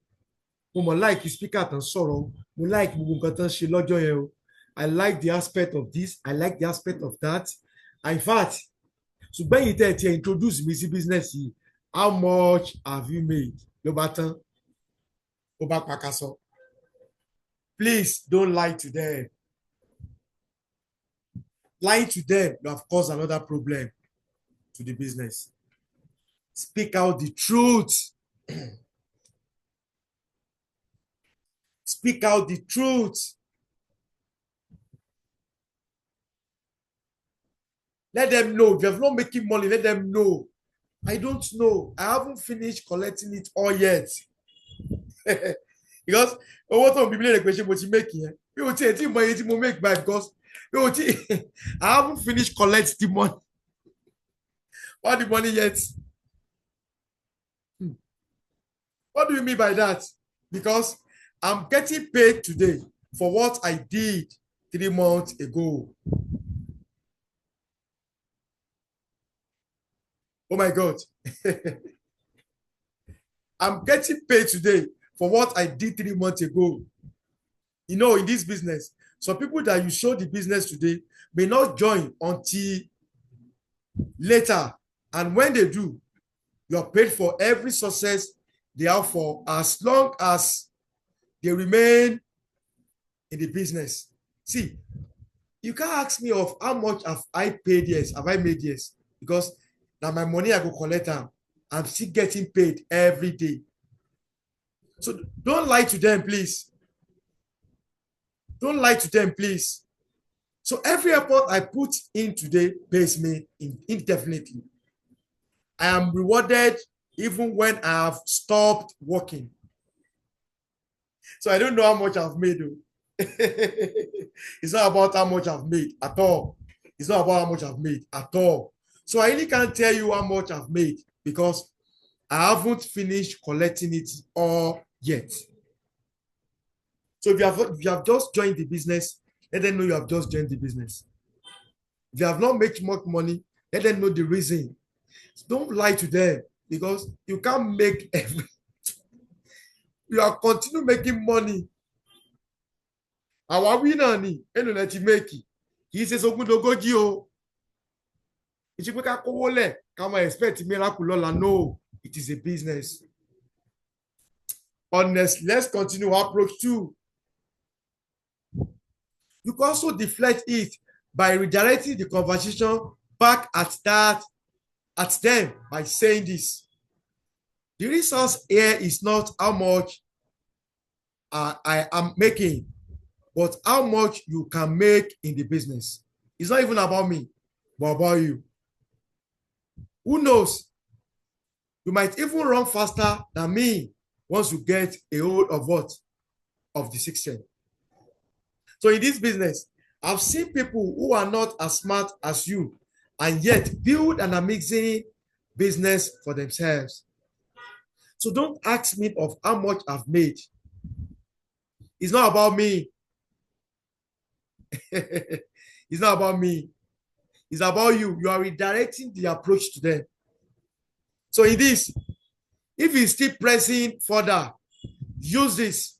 Mo mọ̀ like speaker tán sọ̀rọ̀. Mo like gbogbo nǹkan tán ṣe lọ́jọ́ yẹn o. I like the aspect of this. I like the aspect of that. In fact, so when you introduce me to business, how much have you made? No matter. Please don't lie to them. Lying to them, you have caused another problem to the business. Speak out the truth. Speak out the truth. Let them know. If you're not making money, let them know. I don't know. I haven't finished collecting it all yet. Because what will be the question what you make here? You will take money to make back because I haven't finished collecting the money. All the money yet. What do you mean by that? Because I'm getting paid today for what I did 3 months ago. Oh my God. I'm getting paid today for what I did 3 months ago. You know, in this business, some people that you show the business today may not join until later. And when they do, you're paid for every success they have for as long as they remain in the business. See, you can't ask me of how much have I paid yes, have I made yes, because now my money I go collect them. I'm still getting paid every day. So don't lie to them, please. Don't lie to them, please. So every effort I put in today pays me indefinitely. I am rewarded even when I have stopped working. So I don't know how much I've made. It's not about how much I've made at all. It's not about how much I've made at all. So I really can't tell you how much I've made because I haven't finished collecting it all yet. So if you have just joined the business, let them know you have just joined the business. If you have not made much money, let them know the reason. Don't lie to them because you can't make everything. You are continue making money. Our winner ni eno na ti make. Kì í ṣe sógúndógójì o. Ìṣe pé ká kówó lẹ̀ ká máa expect miracle lọ́la. No, it is a business. Honestly, let's continue our approach too. You can also deflect it by redirecting the conversation back at them by saying this. The resource here is not how much I am making, but how much you can make in the business. It's not even about me, but about you. Who knows? You might even run faster than me once you get a hold of what? Of the system. So in this business, I've seen people who are not as smart as you and yet build an amazing business for themselves. So don't ask me of how much I've made. It's not about me. It's not about me. It's about you. You are redirecting the approach to them. So in this, if you're still pressing further, use this.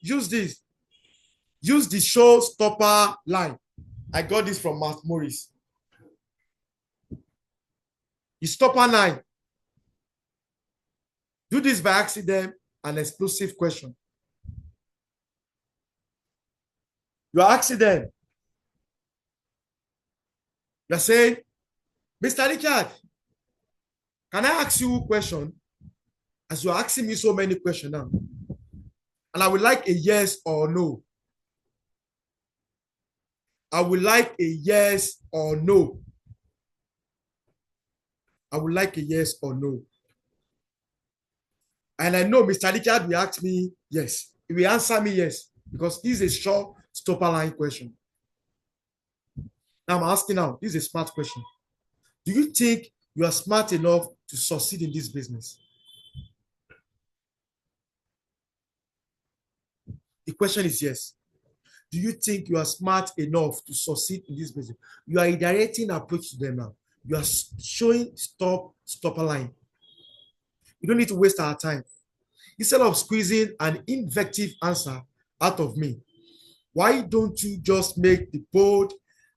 Use this. Use the showstopper line. I got this from Matt Morris. The stopper line. Do this by accident, an explosive question. Your accident. You're saying, Mr. Richard, can I ask you a question? As you're asking me so many questions now. And I would like a yes or no. I would like a yes or no. I would like a yes or no. And I know Mr. Richard will ask me yes. He will answer me yes. Because this is a short stopper line question. Now I'm asking now, this is a smart question. Do you think you are smart enough to succeed in this business? The question is yes. Do you think you are smart enough to succeed in this business? You are redirecting approach to them now. You are showing stopper line. You don't need to waste our time. Instead of squeezing an invective answer out of me, Why don't you just make the bold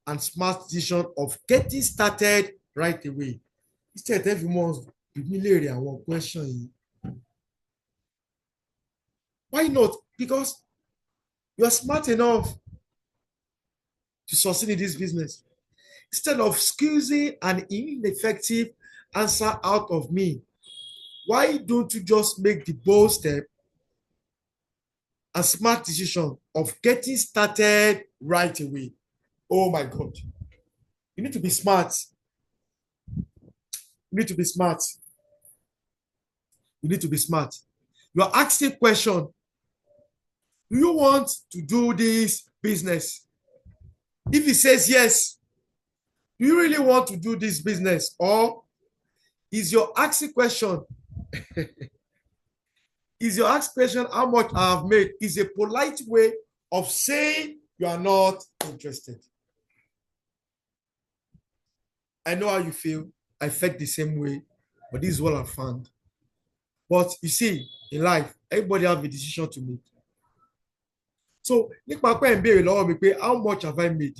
and smart decision of getting started right away? Instead, everyone be military and one question. Why not? Because you are smart enough to succeed in this business. Instead of squeezing an ineffective answer out of me, why don't you just make the bold step and smart decision of getting started right away? Oh my God. You need to be smart. You need to be smart. You need to be smart. You are asking a question. Do you want to do this business? If he says yes, do you really want to do this business? Or is your asking question, how much I have made, is a polite way of saying you are not interested? I know how you feel. I felt the same way, but this is what I found. But you see, in life, everybody have a decision to make. So, how much have I made?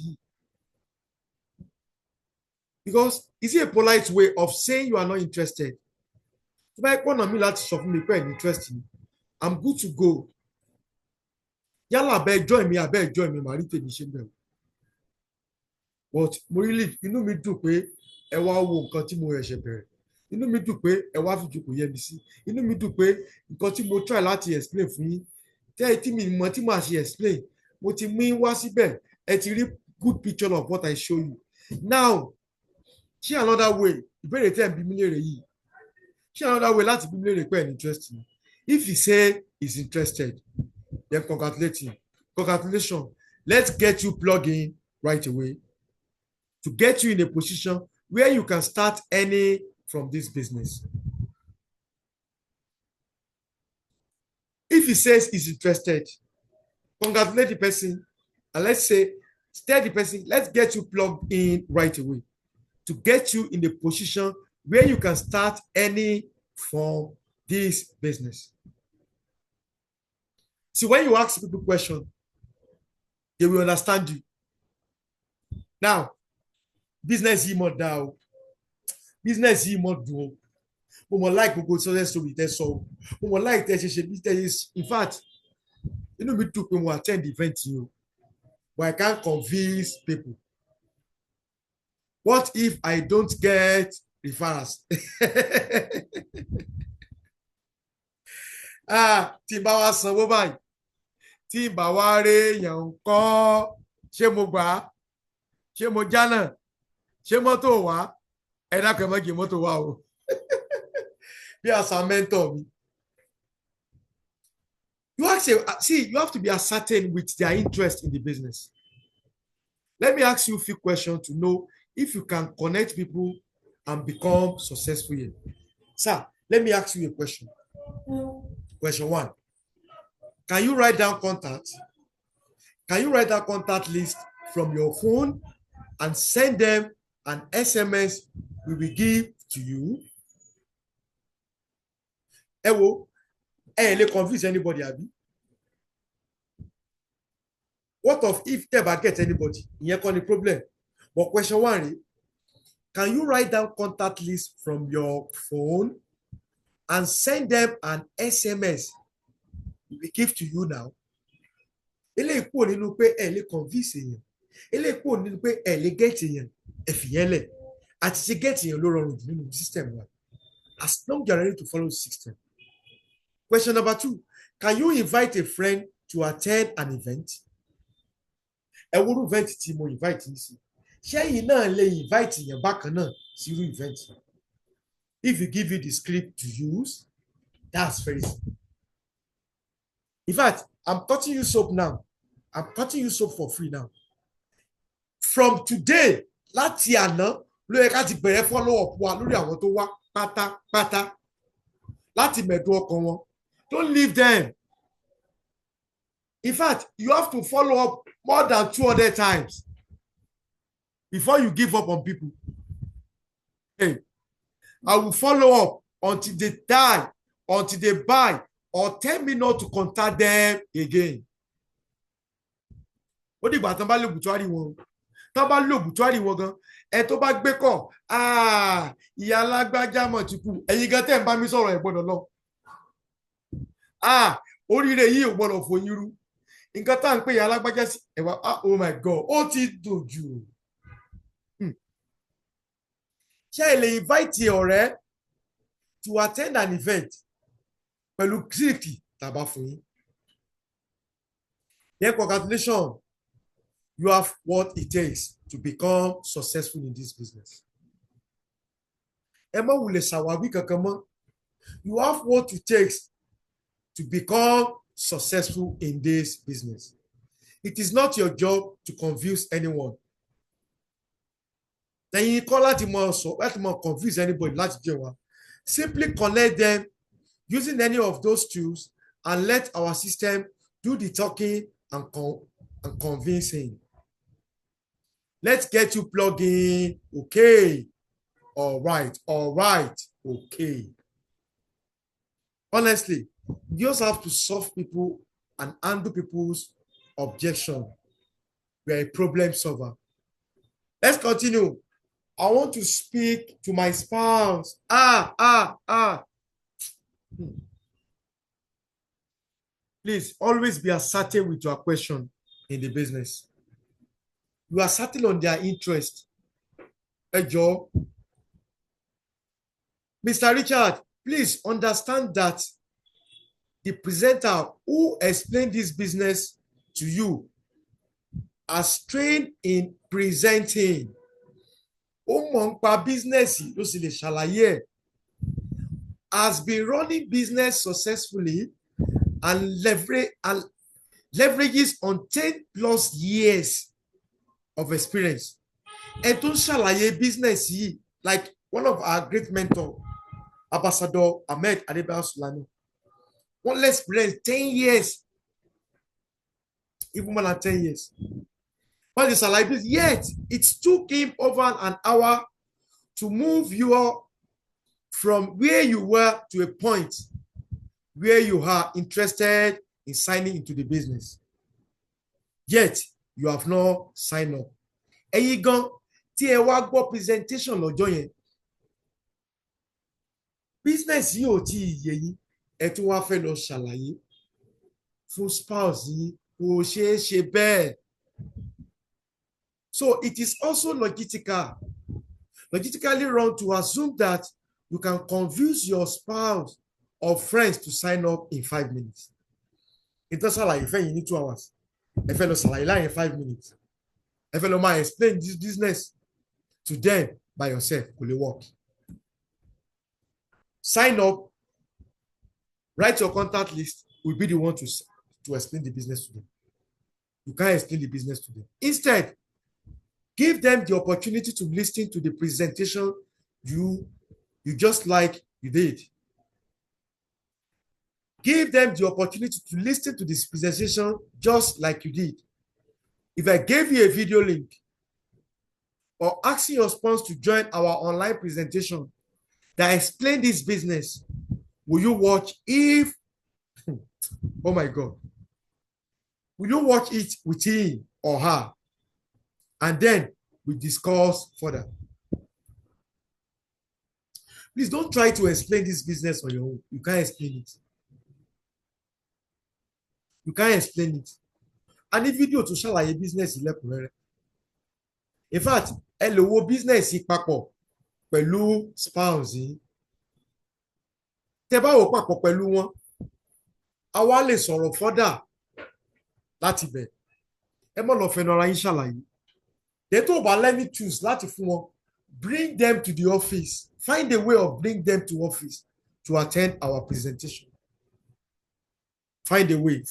Because is it a polite way of saying you are not interested? I'm good to go. Yalla, join me, Mari tèmi. But mo really, inú mi dùn pé ẹ wá wo nǹkan tí mo ẹ̀ṣẹ̀ bẹ̀rẹ̀. Inú mi dùn pé ẹ wá fi jùkú yẹ mi sí. Inú mi dùn pé nǹkan tí mo try láti explain fún yín. Tí mi mọ̀ tí màá ṣe explain, mo ti mú wá síbẹ̀. Ẹ ti rí good picture of what I show you. Now, ṣé another way, ìbéèrè tẹ́ ẹ̀ bí mi léèrè yìí. Ṣé another way láti bí mi léèrè pé ẹ̀ interested? If he say he's interested, then congratulate him. Congratulations. Let's get you plugged in right away to get you in a position where you can start earning from this business. If he says he's interested, congratulate the person, and let's say, tell the person, let's get you plugged in right away to get you in a position where you can start earning from this business. See, when you ask people questions, they will understand you. Now, business yìí mọ̀ dá o, business yìí mọ̀ dùn o, mo mọ̀ like gbogbo success story tẹ́ sọ o, mo mọ̀ like tẹ́ ṣe business. In fact, inú mi dùn pé mo attend the event yìí o, but I can't convince people. What if I don't get referrals? Tí n bá wá sanwó báyìí, tí n bá wá rí èèyàn kọ́, ṣé mo gbà á? Ṣé mo jánà? Ṣé mọ́tò wá? Ẹ dákun ẹ má jẹ́ mọ́tò wá o. Bí àṣà mentor mi. You have to be ascertain with their interest in the business. Let me ask you a few questions to know if you can connect people and become successful here. Sir, let me ask you a question. Question 1. Can you write down contact? Can you write down contact list from your phone and send them an SMS we will give to you? Ẹ wo, ẹ lè convince anybody, abi? What of if never get anybody? Ìyẹn kọ́ ni problem. But question 1, can you write down contact list from your phone and send them an SMS we give to you now? Eléyìí kúrò nínú pé ẹ lè convince èèyàn. Eléyìí kúrò nínú pé ẹ lè get èèyàn, ẹ fìyẹn lẹ̀. Àti ṣe get èèyàn ló rọrùn jù nínú system wa. As long as you are ready to follow the system. Question number 2, can you invite a friend to attend an event? Ẹ wo event tí mo invite yín sí. Ṣé ẹ̀yin náà lè invite èèyàn bákan náà sí irú event? If you give you the script to use, that's very simple. In fact, I'm cutting you soap now. I'm cutting you soap for free now. From today, láti àná ló yẹ ká ti bẹ̀rẹ̀ follow up wa lórí àwọn tó wá pátápátá láti mẹ̀dùn ọkàn wọn. Don't leave them. In fact, you have to follow up more than 200 times before you give up on people. Hey, I will follow up until they die, until they buy, or tell me not to contact them again. ó dìgbà tán bá lò bùtúárì wọn tán bá lò bùtúárì wọn gan ẹ tó bá gbé kọ ìyá alágbájá mọ̀ ti kú ẹ̀yin gan tẹ́ ń bá mi sọ̀rọ̀ ẹ̀ gbọ́dọ̀ lọ oríire yìí ò gbọ́dọ̀ fòyín rú nǹkan tá à ń pè ìyá alágbájá sí ẹ̀wà oh my god ó ti dùn jù ṣé ẹ lè invite ọ̀rẹ́ to attend an event pẹ̀lú kíríkì tàbá fún yín. Then congratulations, you have what it takes to become successful in this business. Ẹ má wulẹ̀ ṣàwáwí kankan mọ́. You have what it takes to become successful in this business. It is not your job to confuse anyone. Ẹ̀yin kọ́ láti mọ confuse anybody láti jẹ́ wa. Simply connect them using any of those tools and let our system do the talking and convincing. Let's get you plugged in. Okay. All right. Okay. Honestly, you just have to solve people and handle people's objection. We're a problem solver. Let's continue. I want to speak to my spouse. Please always be assertive with your question in the business. You are asserting on their interest. Hey, Joe. Mr. Richard, please understand that the presenter who explained this business to you as trained in presenting. Business has been running business successfully and leverages on 10 plus years of experience. And to shalaye business like one of our great mentors, Ambassador Ahmed Adebayo Sulani. One less experience, 10 years, even more than 10 years. But it's like this, yet it took him over an hour to move you from where you were to a point where you are interested in signing into the business. Yet you have not signed up. Ẹ̀yin gan tí ẹ wá gbọ́ presentation lọ́jọ́ yẹn. Business yìí ò tí ì yé yín, ẹ tún wá fẹ́ lọ ṣàlàyé fún spouse yìí kò ṣeé ṣe bẹ́ẹ̀. So it is also logically wrong to assume that you can convince your spouse or friends to sign up in 5 minutes. It doesn't like if you need 2 hours. If you salary in 5 minutes. If you might explain this business to them by yourself, will it work? Sign up, write your contact list, will be the one to explain the business to them. You can't explain the business to them. Instead, give them the opportunity to listen to the presentation you just like you did. Give them the opportunity to listen to this presentation just like you did. If I gave you a video link or asking your sponsor to join our online presentation that explain this business, will you watch if, oh my God, will you watch it with him or her? And then we discuss further. Please don't try to explain this business on your own. You can't explain it. You can't explain it. A ní fídíò tó ṣàlàyé business lẹ́kùnrẹ́rẹ́. In fact, ẹ lè wo business papọ̀ pẹ̀lú spouse yìí. Tẹ́ bá wò papọ̀ pẹ̀lú wọn, a wá lè sọ̀rọ̀ further láti bẹ̀. Ẹ má lọ fẹnu ara yín ṣàlàyé. They tó bá lẹ́ni choose láti fún wọn. Bring them to the office. Find a way of bring them to office to attend our presentation. Find a way.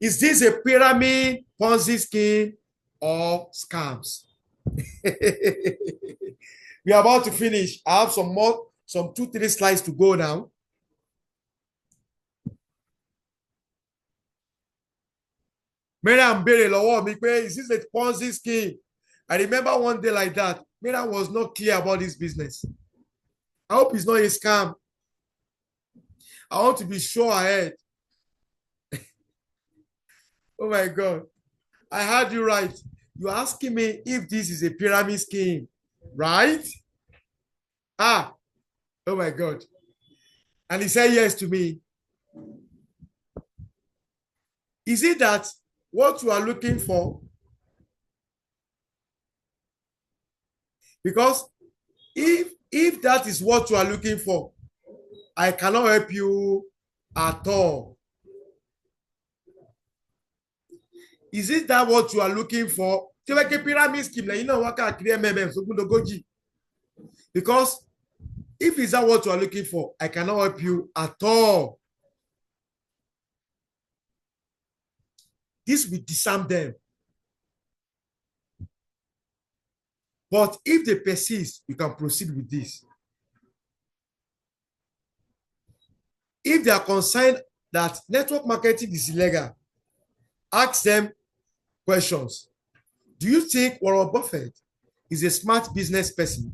Is this a pyramid, Ponzi scheme, or scams? We are about to finish. I have some 2-3 slides to go now. Miriam béèrè lọ́wọ́ mi pé, is this a Ponzi scheme? I remember one day like that. Miriam was not clear about this business. I hope it's not a scam. I want to be sure ahead. Oh my God. I heard you right. You're asking me if this is a pyramid scheme, right? Ah, oh my God. And he said yes to me. Is it that what you are looking for? Because if that is what you are looking for, I cannot help you at all. Is it that what you are looking for? Pyramid scheme, you know what can create because if is that what you are looking for, I cannot help you at all. This will disarm them. But if they persist, you can proceed with this. If they are concerned that network marketing is illegal, ask them questions. Do you think Warren Buffett is a smart business person?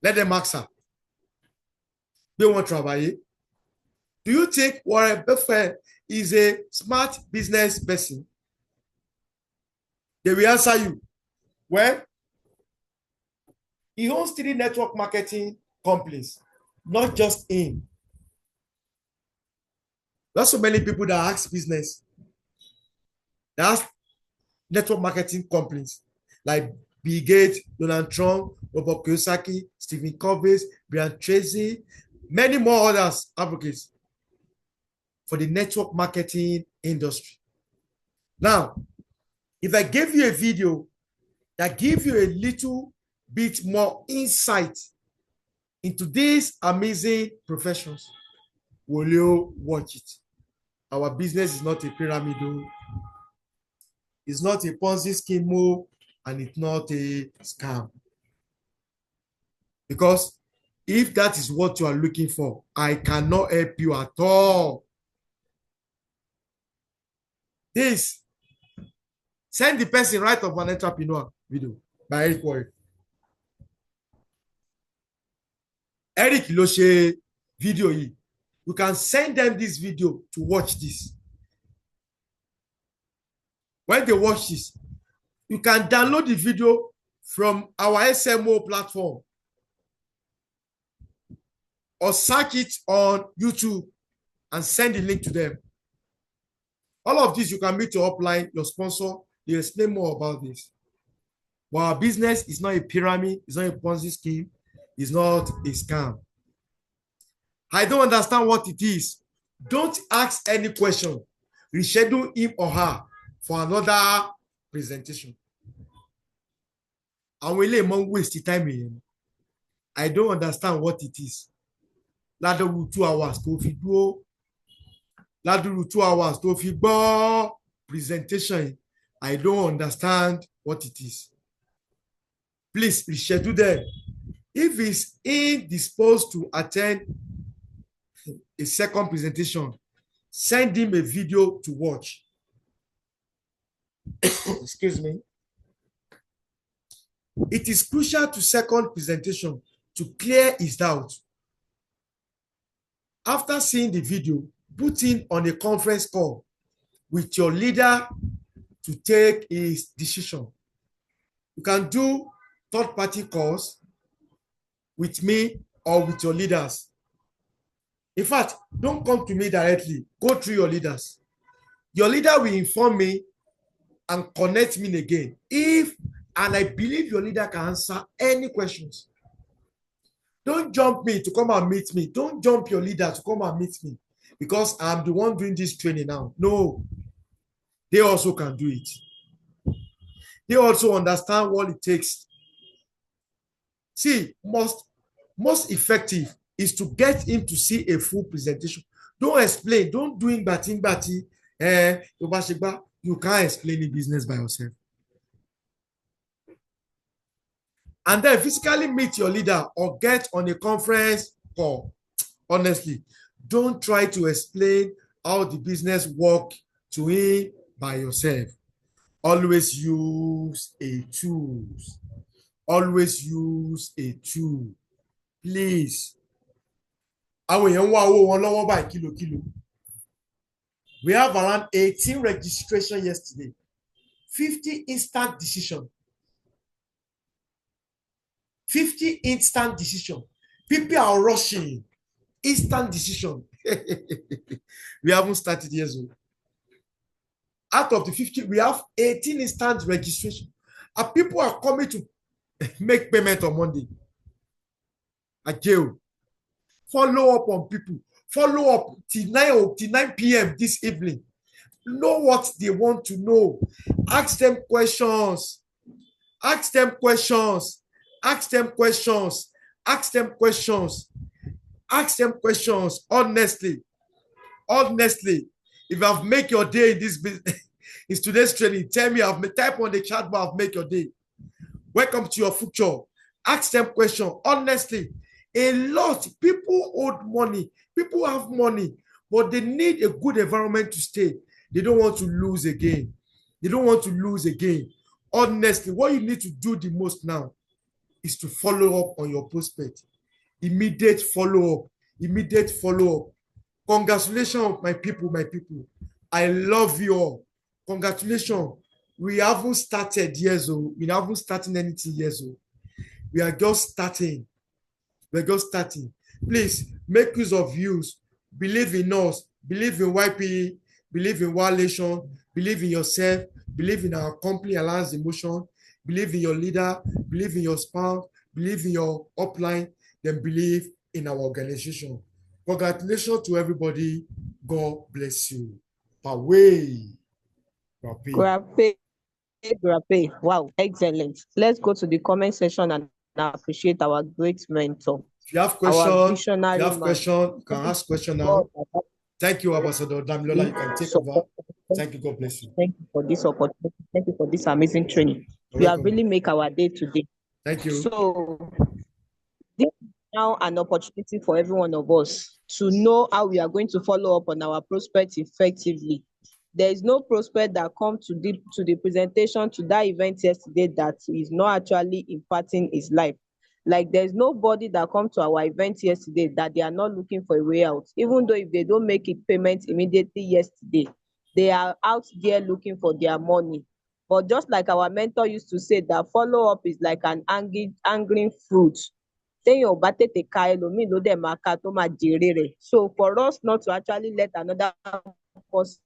Let them ask her. They want to travailler. Do you think Warren Buffett is a smart business person? They will answer you. Well, he owns 3 network marketing companies, not just him. There's so many people that ask business. They ask network marketing companies like Bill Gates, Donald Trump, Robert Kiyosaki, Stephen Covey, Brian Tracy, many more others advocates for the network marketing industry. Now, if I gave you a video that gives you a little bit more insight into these amazing professions, will you watch it? Our business is not a pyramid. It's not a Ponzi scheme, and it's not a scam. Because if that is what you are looking for, I cannot help you at all. This, send the person right of an entrepreneur video by Eric Warren. Eric ló ṣe video yìí. You can send them this video to watch this. When they watch this, you can download the video from our SMO platform or search it on YouTube and send the link to them. All of this, you can meet your upline, your sponsor. They explain more about this. But our business is not a pyramid. It's not a Ponzi scheme. It's not a scam. I don't understand what it is. Don't ask any question. Reschedule him or her for another presentation. I will waste time. I don't understand what it is. Ládùúrú 2 hours tó fi dúró. Ládùúrú 2 hours tó fi gbọ́ presentation. I don't understand what it is. Please reschedule them. If he's indisposed to attend a second presentation, send him a video to watch. Excuse me. It is crucial to second presentation to clear his doubt. After seeing the video, put in on a conference call with your leader to take his decision. You can do third-party calls with me or with your leaders. In fact, don't come to me directly. Go through your leaders. Your leader will inform me and connect me again. And I believe your leader can answer any questions. Don't jump me to come and meet me. Don't jump your leader to come and meet me because I'm the one doing this training now. No, they also can do it. They also understand what it takes. See, most effective is to get him to see a full presentation. Don't explain. Don't do bati. You can't explain the business by yourself. And then physically meet your leader or get on a conference call. Honestly, don't try to explain how the business works to him by yourself. Always use a tool. Always use a tool. Please. Àwọn èèyàn wá owó wọn lọ́wọ́ báyìí kìlò. We have around 18 registration yesterday. 50 instant decision. 50 instant decision. People are rushing. Instant decision. We haven't started yet. So. Out of the 50, we have 18 instant registration. And people are coming to make payment on Monday. Again, follow up on people. Follow up till 9 p.m. this evening. Know what they want to know. Ask them questions. Ask them questions. Ask them questions. Ask them questions. Ask them questions. Honestly. Honestly. If I've made your day in this business, in today's training, tell me, type on the chat bar, I've made your day. Welcome to your future. Ask them questions. Honestly, a lot people owe money. People have money, but they need a good environment to stay. They don't want to lose again. They don't want to lose again. Honestly, what you need to do the most now is to follow up on your prospect. Immediate follow-up. Immediate follow-up. Congratulations, my people, my people. I love you all. Congratulations. We haven't started years old. We haven't started anything years old. We are just starting. We're just starting. Please make use of views. Believe in us. Believe in YPE. Believe in Wallation. Believe in yourself. Believe in our company, Alliance Emotion. Believe in your leader. Believe in your spouse. Believe in your upline. Then believe in our organization. Congratulations to everybody. God bless you. Away. Grape. Wow, excellent. Let's go to the comment section and appreciate our great mentor. If you have questions, you can ask questions now. Thank you, Ambassador Damilola. You can take over. Thank you. God bless you. Thank you for this opportunity. Thank you for this amazing training. You have really make our day today. Thank you. So this is now an opportunity for every one of us to know how we are going to follow up on our prospect effectively. There is no prospect that come to the presentation to that event yesterday that is not actually impacting his life. Like there's nobody that come to our event yesterday that they are not looking for a way out. Even though if they don't make it payment immediately yesterday, they are out there looking for their money. But just like our mentor used to say, that follow up is like an angry fruit. So for us not to actually let another person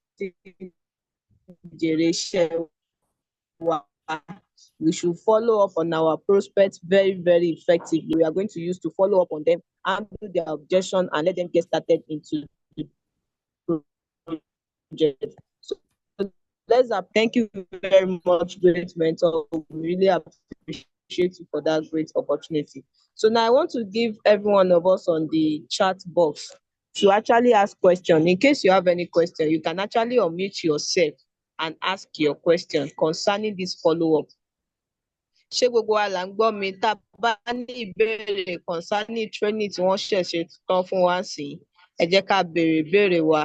we should follow up on our prospects very, very effectively. We are going to use to follow up on them, handle their objection, and let them get started into the project. So thank you very much, great mentor. We really appreciate you for that great opportunity. So now I want to give every one of us on the chat box to actually ask questions. In case you have any question, you can actually unmute yourself and ask your question concerning this follow-up. Ṣé gbogbo wa là ń gbọ́ mi tá a bá ní ìbéèrè concerning training tí wọ́n ṣẹ̀ṣẹ̀ tán fún wa sí ẹ jẹ́ ká béèrè ìbéèrè wa.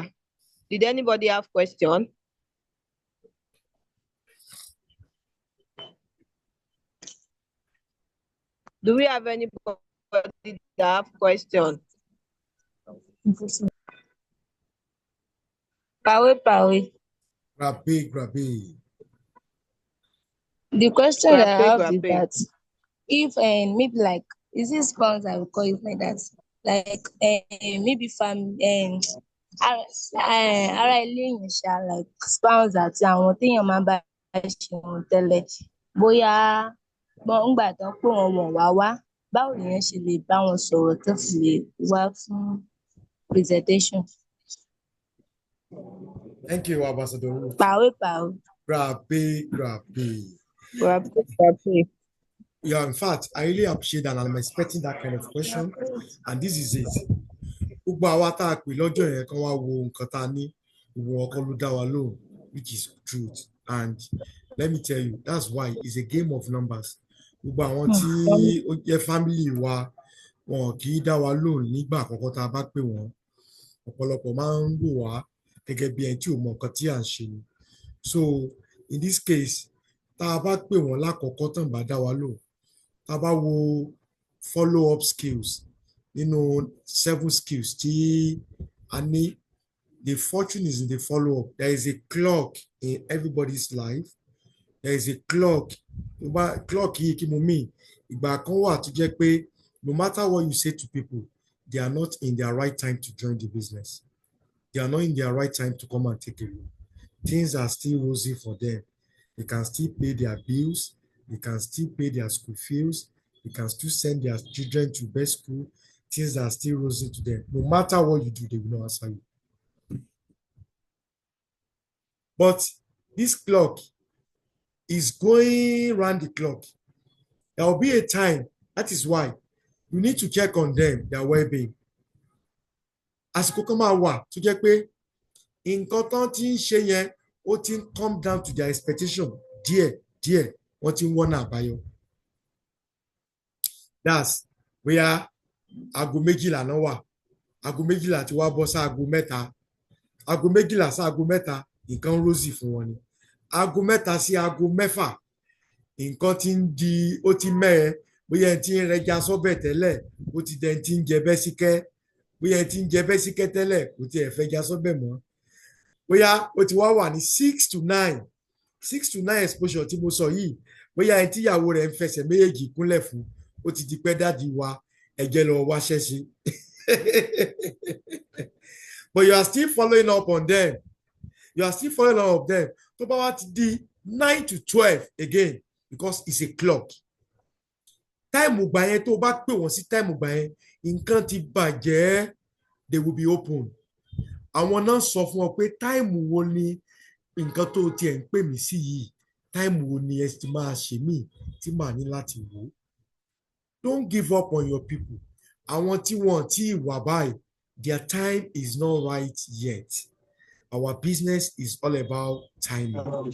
Did anybody have question? Do we have anybody that have question? Pawe. Grabe. The question that I have is that if maybe like is this spouse I will call it like that, like maybe family ara ilé yẹn ṣá like spouse àti àwọn téèyàn máa bá ṣe wọn tẹ́lẹ̀ bóyá ńgbà tán pé wọn wá báwo lèèyàn ṣe lè bá wọn sọ̀rọ̀ tó fi lè wá fún presentation. Thank you, Ambassador. Pawe. Grabe. Yeah, in fact, I really appreciate that, and I'm expecting that kind of question. And this is it. Which is truth. And let me tell you, that's why it's a game of numbers. Family wa wọn kì í dá wa lóhùn nígbà àkọ́kọ́ tá a bá pè wọ́n ọ̀pọ̀lọpọ̀ máa ń wò wá gẹ́gẹ́ bí ẹni tí ò mọ nǹkan tí à ń ṣe ni. So in this case tá a bá pè wọ́n lákọ̀ọ́kọ́ tán bá dá wa lóhùn tá a bá wo follow up skills nínú 7 skills tí a ní The fortune is in the follow-up. There is a clock in everybody's life. There is a clock. Clock here, Kimomi. No matter what you say to people, they are not in their right time to join the business. They are not in their right time to come and take a loan. Things are still rosy for them. They can still pay their bills. They can still pay their school fees. They can still send their children to best school. Things are still rosy to them. No matter what you do, they will not answer you. But this clock is going around the clock. There will be a time. That is why you need to check on them, their well-being. Àsìkò kan máa wà tó jẹ́ pé nǹkan tán tí ń ṣe yẹn ó ti ń come down to their expectation díẹ̀ wọ́n ti ń wọ́nà àbáyọ. That's where aago méjìlá náà wà. Aago méjìlá ti wá bọ́ sí aago mẹ́ta. Aago méjìlá sí aago mẹ́ta nǹkan rosy fún wọn ni. Aago mẹ́ta sí aago mẹ́fà nǹkan ti ń di ó ti mẹ́ẹ̀ bóyá ẹni tí ń rẹja sọ́bẹ̀ tẹ́lẹ̀ ó ti dẹ̀ ti ń jẹ bẹ́síkẹ́ bóyá ẹni tí ń jẹ bẹ́síkẹ́ tẹ́lẹ̀ kò tiẹ̀ fẹ́ já sọ́bẹ̀ mọ́ bóyá ó ti wá wà ní 6 to 9 exposure tí mo sọ yìí bóyá ẹni tí ìyàwó rẹ̀ ń fẹsẹ̀ méjèèjì kúnlẹ̀ fún ó ti di pẹ́ dáàdi wa ẹ̀jẹ̀ lọ wáṣẹ́ sí but you are still following up on them tó bá wá ti di 9 to 12 again because it's a clock. Time ìgbà yẹn tó bá pè wọ́n sí time ìgbà yẹn nǹkan ti bàjẹ́ they will be open. Àwọn náà sọ fún ọ pé time wo ni nǹkan tó tiẹ̀ ń pè mí sí yìí time wo ni ẹ ti máa ṣe mí tí màá ní láti wò. Don't give up on your people. Àwọn tí wọ́n ti wà báyìí their time is not right yet. Our business is all about timing.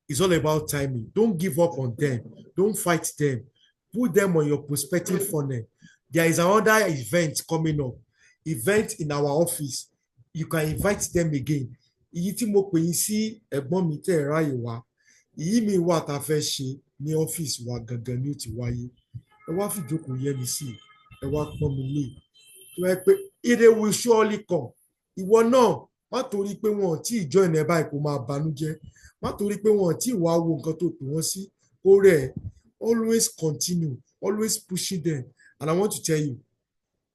It's all about timing. Don't give up on them. Don't fight them. Put them on your prospective funnel. There is another event coming up. Event in our office. You can invite them again. Èyí tí mo pè yín sí ẹ̀gbọ́n mi tẹ́ ẹ ráyè wá. Èyí mi wà tá a fẹ́ ṣe ní ọ́fíìsì wa gangan ni ó ti wáyé. Ẹ wá fìjókòó yẹ mi sí. Ẹ wá pọ́n mi lé. Tó yẹ pé ire will surely come. Ìwọ náà má torí pé wọn ò tí ì join ẹ báyìí kó máa banújẹ́. Má torí pé wọn ò tí ì wá wo nǹkan tó pè wọ́n sí. Ó rẹ̀ always continue. Always pushing them. And I want to tell you,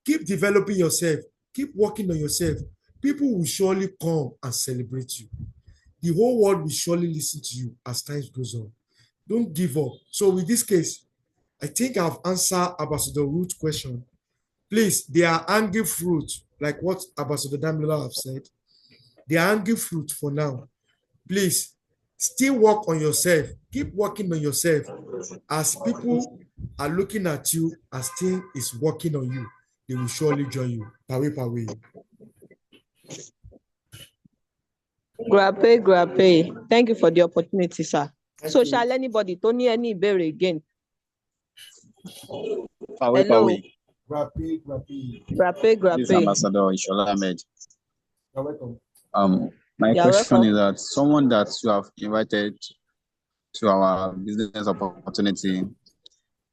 keep developing yourself. Keep working on yourself. People will surely come and celebrate you. The whole world will surely listen to you as time goes on. Don't give up. So with this case, I think I've answered Ambassador Ruth's question. Please, they are hanging fruit, like what Ambassador Damilola have said. They are hanging fruit for now. Please, still work on yourself. Keep working on yourself. As people are looking at you, as team is working on you, they will surely join you. Pawe. Grape. Thank you for the opportunity, sir. Thank you. Shall anybody, Tony, any ìbéèrè again? Hello. Grape. This is Ambassador Ishola Ahmed. You're welcome. My question is that someone that you have invited to our business opportunity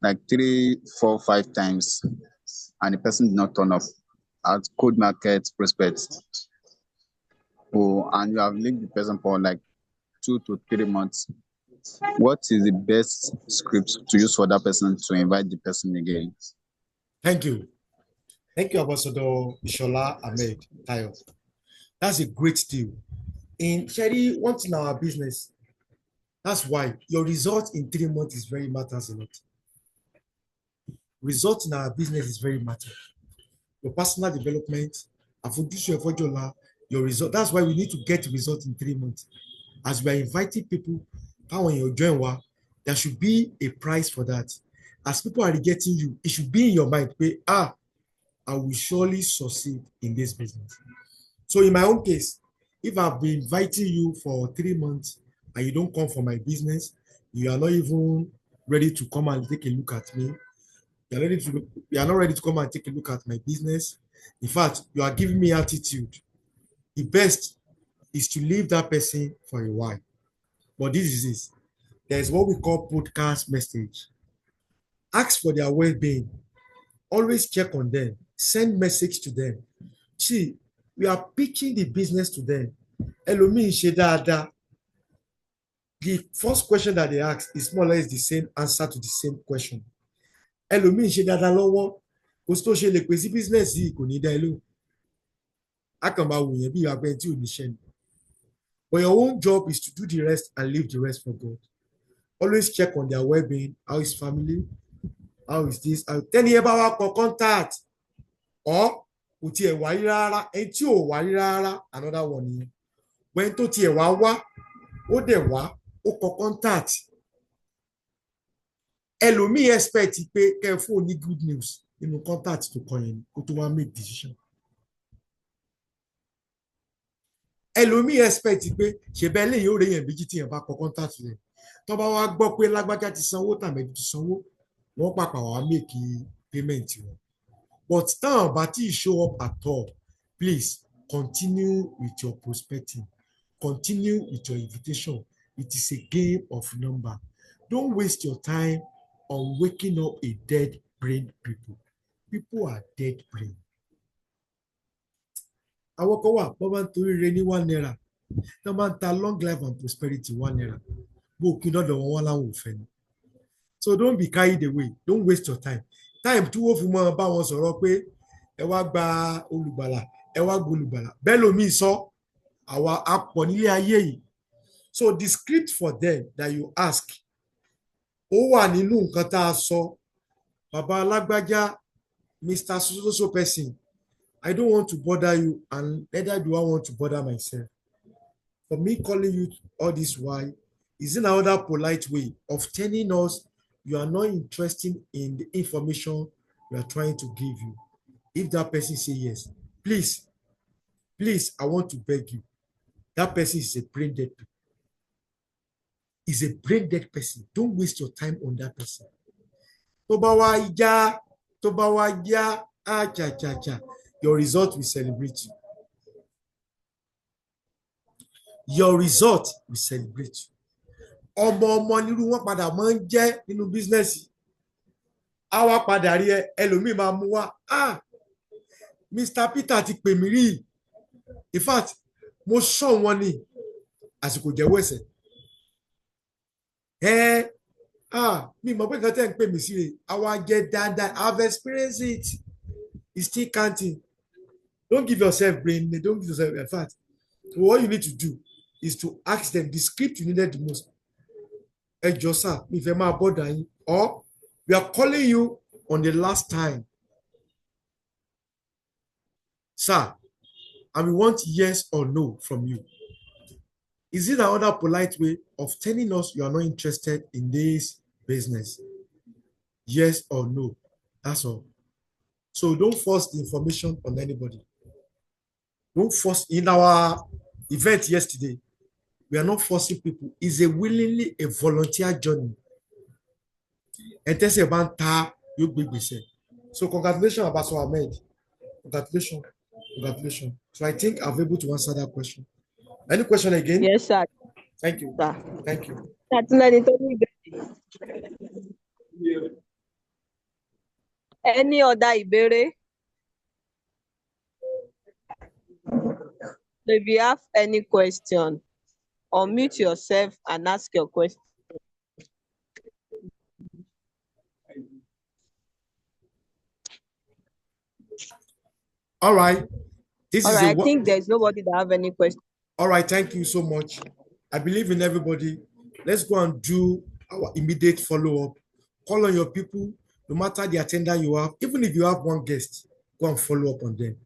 like 3, 4, 5 times, and the person did not turn up at Code Market Prospects. Oh, and you have linked the person for like 2 to 3 months. What is the best script to use for that person to invite the person again? Thank you, Ambassador Ishola Ahmed Tayo. That's a great deal. In Sherry, once in our business, that's why your result in 3 months is very matters a lot. Result in our business is very matter. Your personal development, your result. That's why we need to get results in 3 months. As we are inviting people, there should be a price for that. As people are getting you, it should be in your mind, I will surely succeed in this business. So in my own case, if I've been inviting you for 3 months and you don't come for my business, you are not even ready to come and take a look at me. You are not ready to come and take a look at my business. In fact, you are giving me attitude. The best is to leave that person for a while. But this is this. There's what we call podcast message. Ask for their well-being. Always check on them. Send message to them. See, we are pitching the business to them. Ẹlòmíì ṣe dáadáa. The first question that they ask is more or less the same answer to the same question. Ẹlòmíì ṣe dáadáa lọ́wọ́, kò sí tó ṣe lè pè sí business yìí kò ní dá ẹ lóhùn. A kàn máa wò yẹn bí abẹ́ tí ò ní ṣẹ́ ni. But your own job is to do the rest and leave the rest for God. Always check on their well-being. How is family? How is this? Then you ever work contact or kò tiẹ̀ wá rí rárá, ẹni tí ò wá rí rárá, another one nìyẹn. When tó tiẹ̀ wá, ó dẹ̀ wá, ó kọ contact. Ẹlòmíì expect pé kẹ́ fún ní good news nínú contact tó kọ yẹn kó tó wá make decision. Ẹlòmíì expect pé ṣèbẹ́ lè yóò rí yẹn méjì tí yẹn bá kọ contact rẹ̀. Tó bá wá gbọ́ pé lágbájá ti sanwó tàbí ti sanwó, wọ́n pàpà wá make payment wọn. But táwọn bá tí show up at all, please continue with your prospecting. Continue with your invitation. It is a game of number. Don't waste your time on waking up a dead brain people. People are dead brain. Àwọn kan wà, wọ́n máa ń torí rẹ̀ ní £1. Wọ́n máa ń ta long life and prosperity £1. Bó kí lọ́dọ̀ wọn láwọn ò fẹ́ ni. So don't be carried away. Don't waste your time. Time tí wọ́n fi mọ́ bá wọn sọ̀rọ̀ pé ẹ wá gba olùgbàlà, ẹ wá gba olùgbàlà. Bẹ́ẹ̀ lómi sọ, àwa apọ̀ nílé ayé yìí. So the script for them that you ask, ó wà nínú nǹkan tá a sọ. Bàbá alágbájá, Mr. So person, I don't want to bother you and neither do I want to bother myself. For me calling you all this while is another polite way of telling us you are not interested in the information we are trying to give you. If that person say yes, please, I want to beg you. That person is a brain dead person. Is a brain dead person. Don't waste your time on that person. Your result will celebrate you. Your result will celebrate you. Ọmọ nírú wọn padà máa ń jẹ́ nínú bísínẹ́sì. Àwa padà rí ẹlòmíì máa mú wá. Mr. Peter ti pè mí rí. In fact, mo sọ wọn ní àsìkò jẹ́wọ́ ẹ̀sẹ̀. Mi mọ̀ pé nǹkan tẹ́ ń pè mí sí rẹ̀. Àwa jẹ́ dáadáa. I've experienced it. It's still counting. Don't give yourself brain. Don't give yourself. In fact, what you need to do is to ask them the script you needed the most. Sir, if you're my bother, or we are calling you on the last time. Sir, and we want yes or no from you. Is it another polite way of telling us you are not interested in this business? Yes or no. That's all. So don't force the information on anybody. Don't force. In our event yesterday, we are not forcing people. It's a willingly a volunteer journey. And that's about you big say. So congratulations, Abaso Ahmed. Congratulations. Congratulations. So I think I've been able to answer that question. Any question again? Yes, sir. Thank you. Sir. Thank you. Any other ìbéèrè? If you have any question, unmute yourself and ask your question. All right. I think there's nobody that have any question. All right. Thank you so much. I believe in everybody. Let's go and do our immediate follow-up. Call on your people, no matter the attendance you have. Even if you have one guest, go and follow up on them.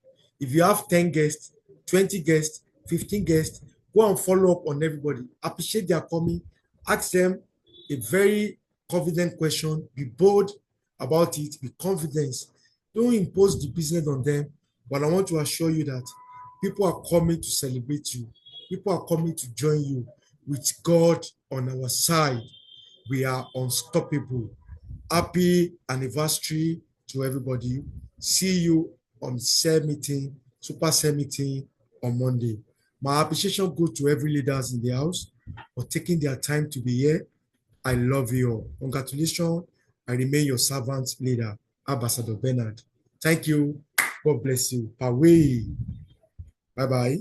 If you have 10 guests, 20 guests, 15 guests, go and follow up on everybody. Appreciate their coming. Ask them a very confident question. Be bold about it. Be confident. Don't impose the business on them. But I want to assure you that people are coming to celebrate you. People are coming to join you. With God on our side, we are unstoppable. Happy anniversary to everybody. See you on Super Cell meeting on Monday. My appreciation goes to every leaders in the house for taking their time to be here. I love you all. Congratulations. I remain your servant leader, Ambassador Bernard. Thank you. God bless you. Away. Bye-bye.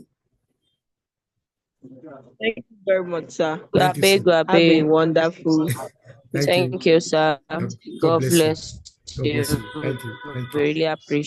Thank you very much, sir. Thank you, sir. Have a wonderful. Thank you. Thank you, sir. God God bless you. bless God bless you. you. Thank you. Thank you. Really appreciate.